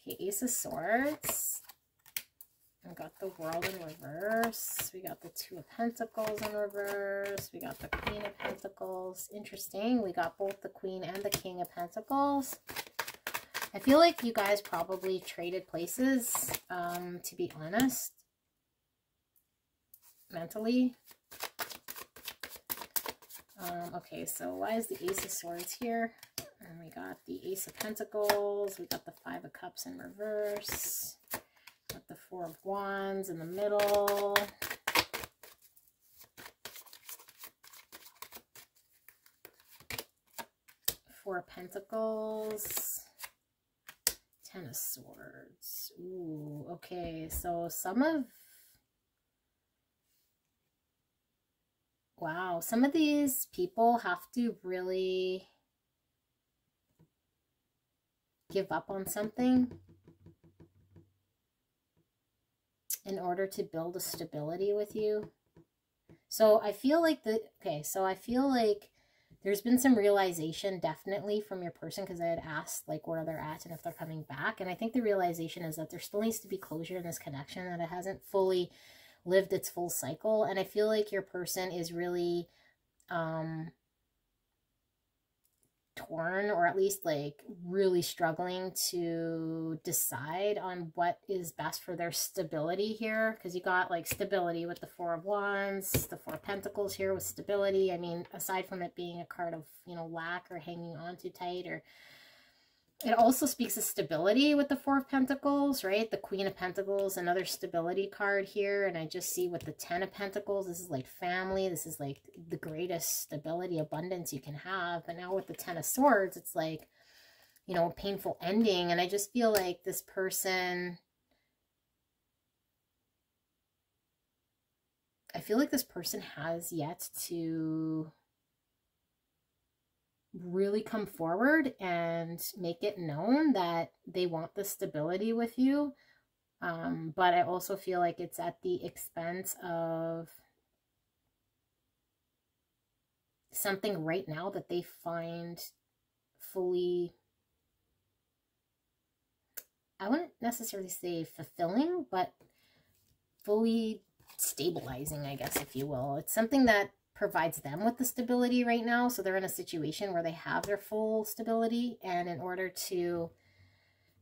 Okay, Ace of Swords. We got the World in reverse. We got the Two of Pentacles in reverse. We got the Queen of Pentacles. Interesting. We got both the Queen and the King of Pentacles. I feel like you guys probably traded places, to be honest, mentally. Okay, so why is the Ace of Swords here? And we got the Ace of Pentacles. We got the Five of Cups in reverse. Got the Four of Wands in the middle. Four of Pentacles. Ten of Swords. Ooh, okay. So some of these people have to really give up on something in order to build a stability with you. So I feel like there's been some realization definitely from your person, because I had asked like where they're at and if they're coming back. And I think the realization is that there still needs to be closure in this connection, that it hasn't fully lived its full cycle. And I feel like your person is really torn, or at least like really struggling to decide on what is best for their stability here, because you got like stability with the Four of Wands, the Four of Pentacles here with stability. I mean, aside from it being a card of, you know, lack or hanging on too tight, or It also speaks of stability with the Four of Pentacles, right? The Queen of Pentacles, another stability card here. And I just see with the Ten of Pentacles, this is like family. This is like the greatest stability, abundance you can have. But now with the Ten of Swords, it's like, you know, a painful ending. And I just feel like this person, I feel like this person has yet to really come forward and make it known that they want the stability with you. But I also feel like it's at the expense of something right now that they find fully, I wouldn't necessarily say fulfilling, but fully stabilizing, I guess, if you will. It's something that provides them with the stability right now. So they're in a situation where they have their full stability. And in order to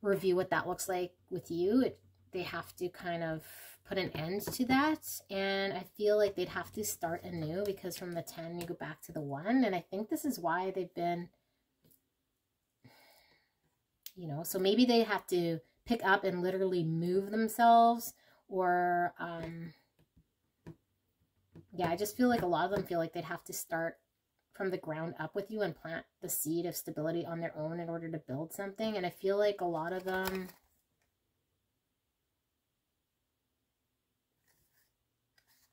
review what that looks like with you, they have to kind of put an end to that. And I feel like they'd have to start anew, because from the 10, you go back to the 1. And I think this is why they've been, you know, so maybe they have to pick up and literally move themselves, or, yeah, I just feel like a lot of them feel like they'd have to start from the ground up with you and plant the seed of stability on their own in order to build something. And I feel like a lot of them,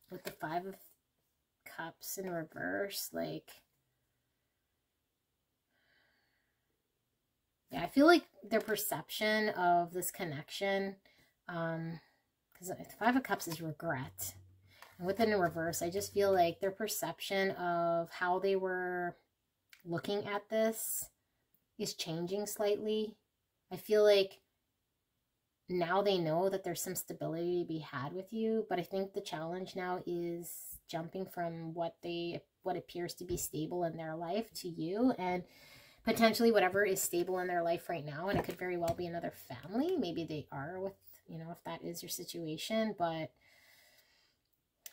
with the 5 of Cups in reverse, like, yeah, I feel like their perception of this connection, because the 5 of Cups is regret. And with it in reverse, I just feel like their perception of how they were looking at this is changing slightly. I feel like now they know that there's some stability to be had with you, but I think the challenge now is jumping from what appears to be stable in their life to you, and potentially whatever is stable in their life right now. And it could very well be another family. Maybe they are with, you know, if that is your situation, but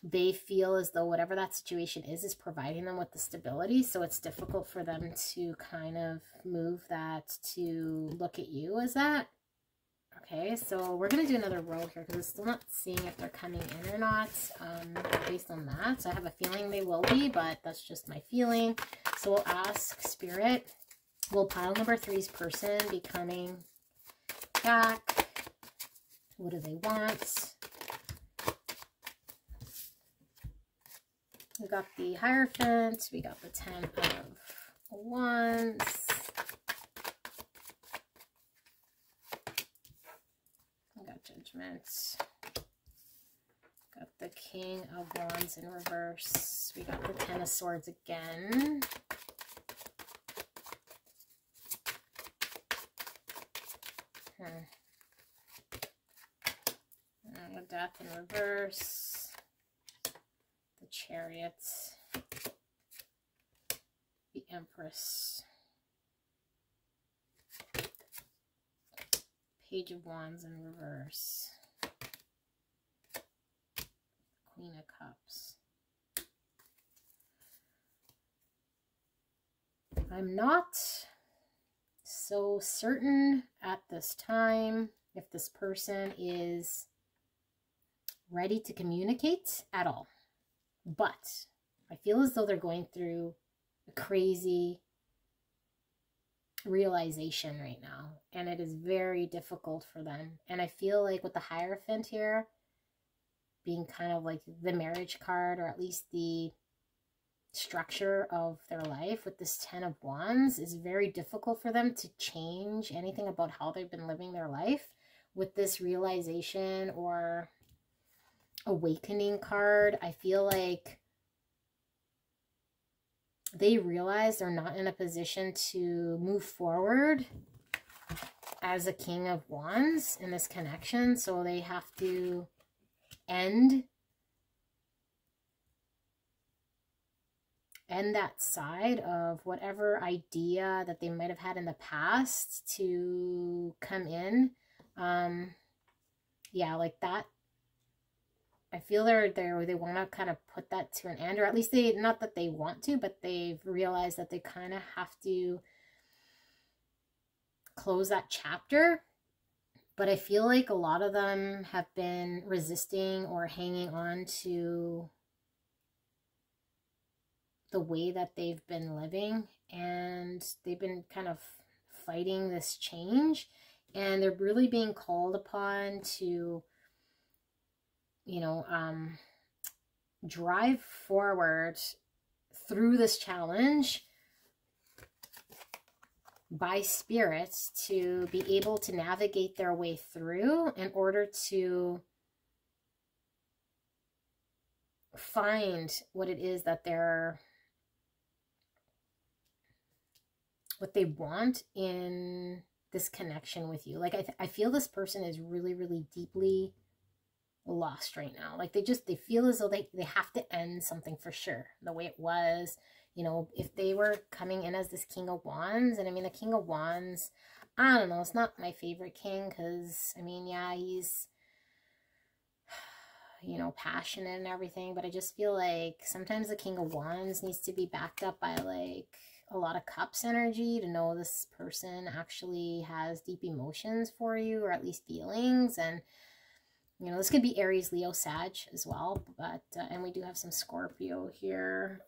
they feel as though whatever that situation is providing them with the stability. So it's difficult for them to kind of move that to look at you as that. Okay, so we're going to do another row here, because I'm still not seeing if they're coming in or not, based on that. So I have a feeling they will be, but that's just my feeling. So we'll ask Spirit, will pile number 3's person be coming back? What do they want? We got the Hierophant, we got the 10 of Wands, we got Judgment, got the King of Wands in reverse, we got the 10 of Swords again, and the Death in reverse, the Chariot, the Empress, Page of Wands in reverse, Queen of Cups. I'm not so certain at this time if this person is ready to communicate at all. But I feel as though they're going through a crazy realization right now. And it is very difficult for them. And I feel like with the Hierophant here being kind of like the marriage card, or at least the structure of their life with this 10 of Wands, is very difficult for them to change anything about how they've been living their life with this realization or awakening card. I feel like they realize they're not in a position to move forward as a King of Wands in this connection, so they have to end that side of whatever idea that they might have had in the past to come in. Yeah, like that. I feel they want to kind of put that to an end, or at least they, not that they want to, but they've realized that they kind of have to close that chapter. But I feel like a lot of them have been resisting or hanging on to the way that they've been living, and they've been kind of fighting this change, and they're really being called upon to, you know, drive forward through this challenge by spirits to be able to navigate their way through in order to find what it is that what they want in this connection with you. Like, I feel this person is really, really deeply lost right now. Like, they feel as though they have to end something for sure, the way it was. You know, if they were coming in as this King of Wands, and I mean, the King of Wands, I don't know, it's not my favorite king, because, I mean, yeah, he's, you know, passionate and everything, but I just feel like sometimes the King of Wands needs to be backed up by, like, a lot of cups energy to know this person actually has deep emotions for you, or at least feelings. And, you know, this could be Aries, Leo, Sag as well, but, and we do have some Scorpio here.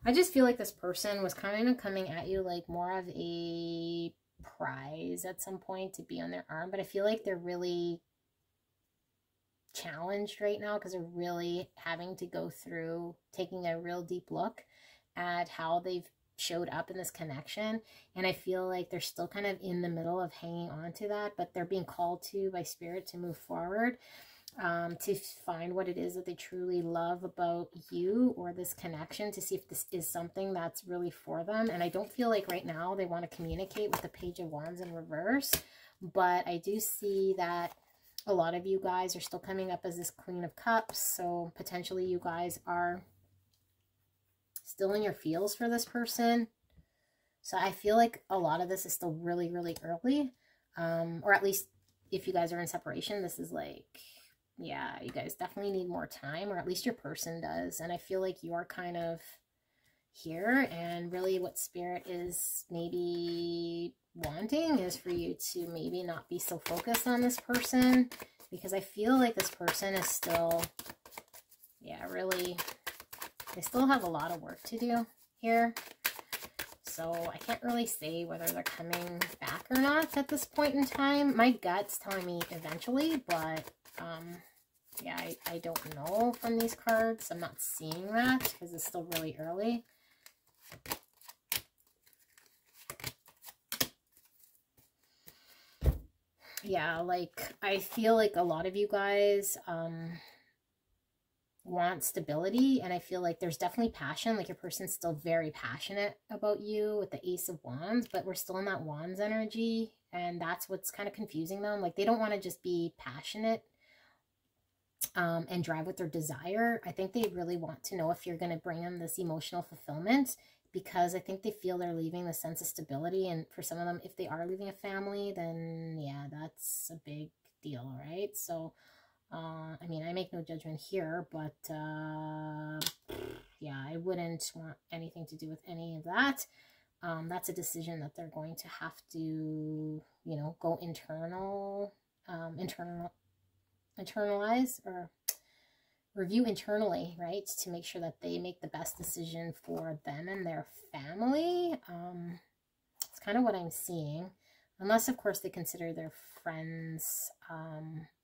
I just feel like this person was kind of coming at you like more of a prize at some point to be on their arm, but I feel like they're really challenged right now because they're really having to go through taking a real deep look at how they've showed up in this connection, and I feel like they're still kind of in the middle of hanging on to that, but they're being called to by spirit to move forward, to find what it is that they truly love about you or this connection, to see if this is something that's really for them. And I don't feel like right now they want to communicate with the Page of Wands in reverse, but I do see that a lot of you guys are still coming up as this Queen of Cups, so potentially you guys are still in your feels for this person. So I feel like a lot of this is still really, really early, or at least if you guys are in separation, this is like, yeah, you guys definitely need more time, or at least your person does. And I feel like you're kind of here, and really what spirit is maybe wanting is for you to maybe not be so focused on this person, because I feel like this person is still, yeah, really, they still have a lot of work to do here. So I can't really say whether they're coming back or not at this point in time. My gut's telling me eventually, but yeah, I don't know from these cards. I'm not seeing that because it's still really early. Yeah, like, I feel like a lot of you guys want stability, and I feel like there's definitely passion. Like, your person's still very passionate about you with the Ace of Wands, but we're still in that Wands energy, and that's what's kind of confusing them. Like, they don't want to just be passionate and drive with their desire. I think they really want to know if you're going to bring them this emotional fulfillment, because I think they feel they're leaving the sense of stability. And for some of them, if they are leaving a family, then yeah, that's a big deal, right? So I mean, I make no judgment here, but yeah, I wouldn't want anything to do with any of that. That's a decision that they're going to have to, you know, go internalize, or review internally, right, to make sure that they make the best decision for them and their family. It's kind of what I'm seeing, unless of course they consider their friends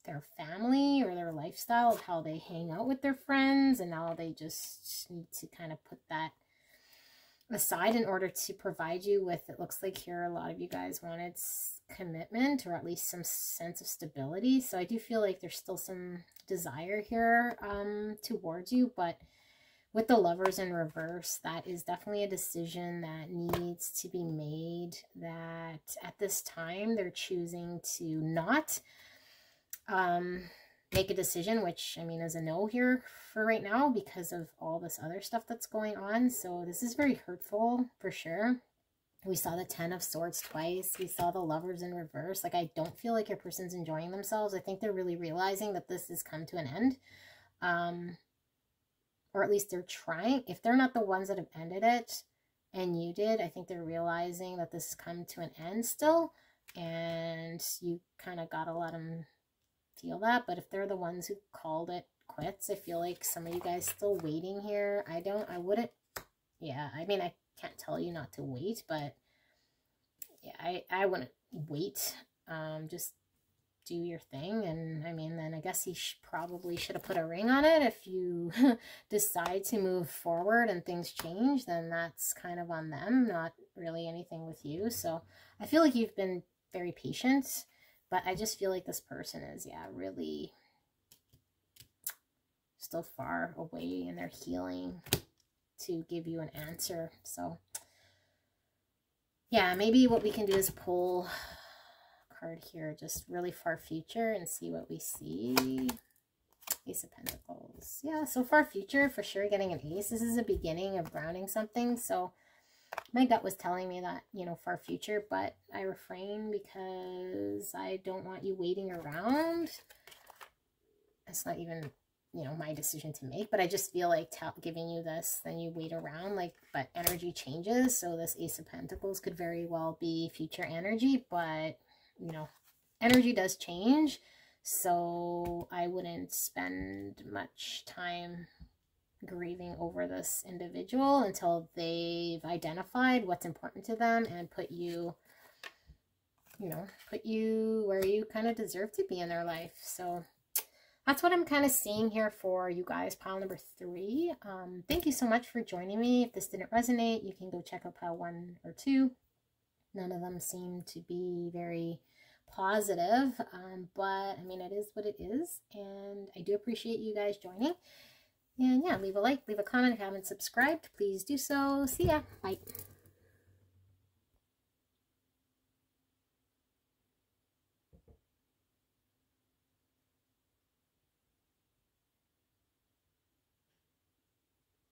their family, or their lifestyle of how they hang out with their friends, and now they just need to kind of put that aside in order to provide you with, it looks like here a lot of you guys wanted commitment, or at least some sense of stability. So I do feel like there's still some desire here towards you, but with the Lovers in reverse, that is definitely a decision that needs to be made, that at this time they're choosing to not make a decision, which I mean is a no here for right now because of all this other stuff that's going on. So this is very hurtful for sure. We saw the 10 of Swords twice. We saw the Lovers in reverse. Like, I don't feel like your person's enjoying themselves. I think they're really realizing that this has come to an end. Or at least they're trying. If they're not the ones that have ended it, and you did. I think they're realizing that this has come to an end still, and you kind of gotta let them feel that. But if they're the ones who called it quits, I feel like some of you guys still waiting here. I wouldn't, yeah, I mean, I can't tell you not to wait, but yeah, I wouldn't wait. Just do your thing. And I mean, then I guess he probably should have put a ring on it. If you decide to move forward and things change, then that's kind of on them, not really anything with you. So I feel like you've been very patient, but I just feel like this person is, yeah, really still far away and they're healing to give you an answer. So yeah, maybe what we can do is pull a card here, just really far future, and see what we see. Ace of Pentacles. Yeah, so far future, for sure getting an ace. This is a beginning of grounding something. So my gut was telling me that, you know, far future, but I refrain because I don't want you waiting around. It's not even, you know, my decision to make, but I just feel like giving you this, then you wait around, like, but energy changes. So this Ace of Pentacles could very well be future energy, but, you know, energy does change. So I wouldn't spend much time grieving over this individual until they've identified what's important to them and put you, you know, put you where you kind of deserve to be in their life. So that's what I'm kind of seeing here for you guys, pile number 3. Thank you so much for joining me. If this didn't resonate, you can go check out pile 1 or 2. None of them seem to be very positive, but I mean, it is what it is, and I do appreciate you guys joining. And yeah, leave a like, leave a comment. If you haven't subscribed, please do so. See ya. Bye.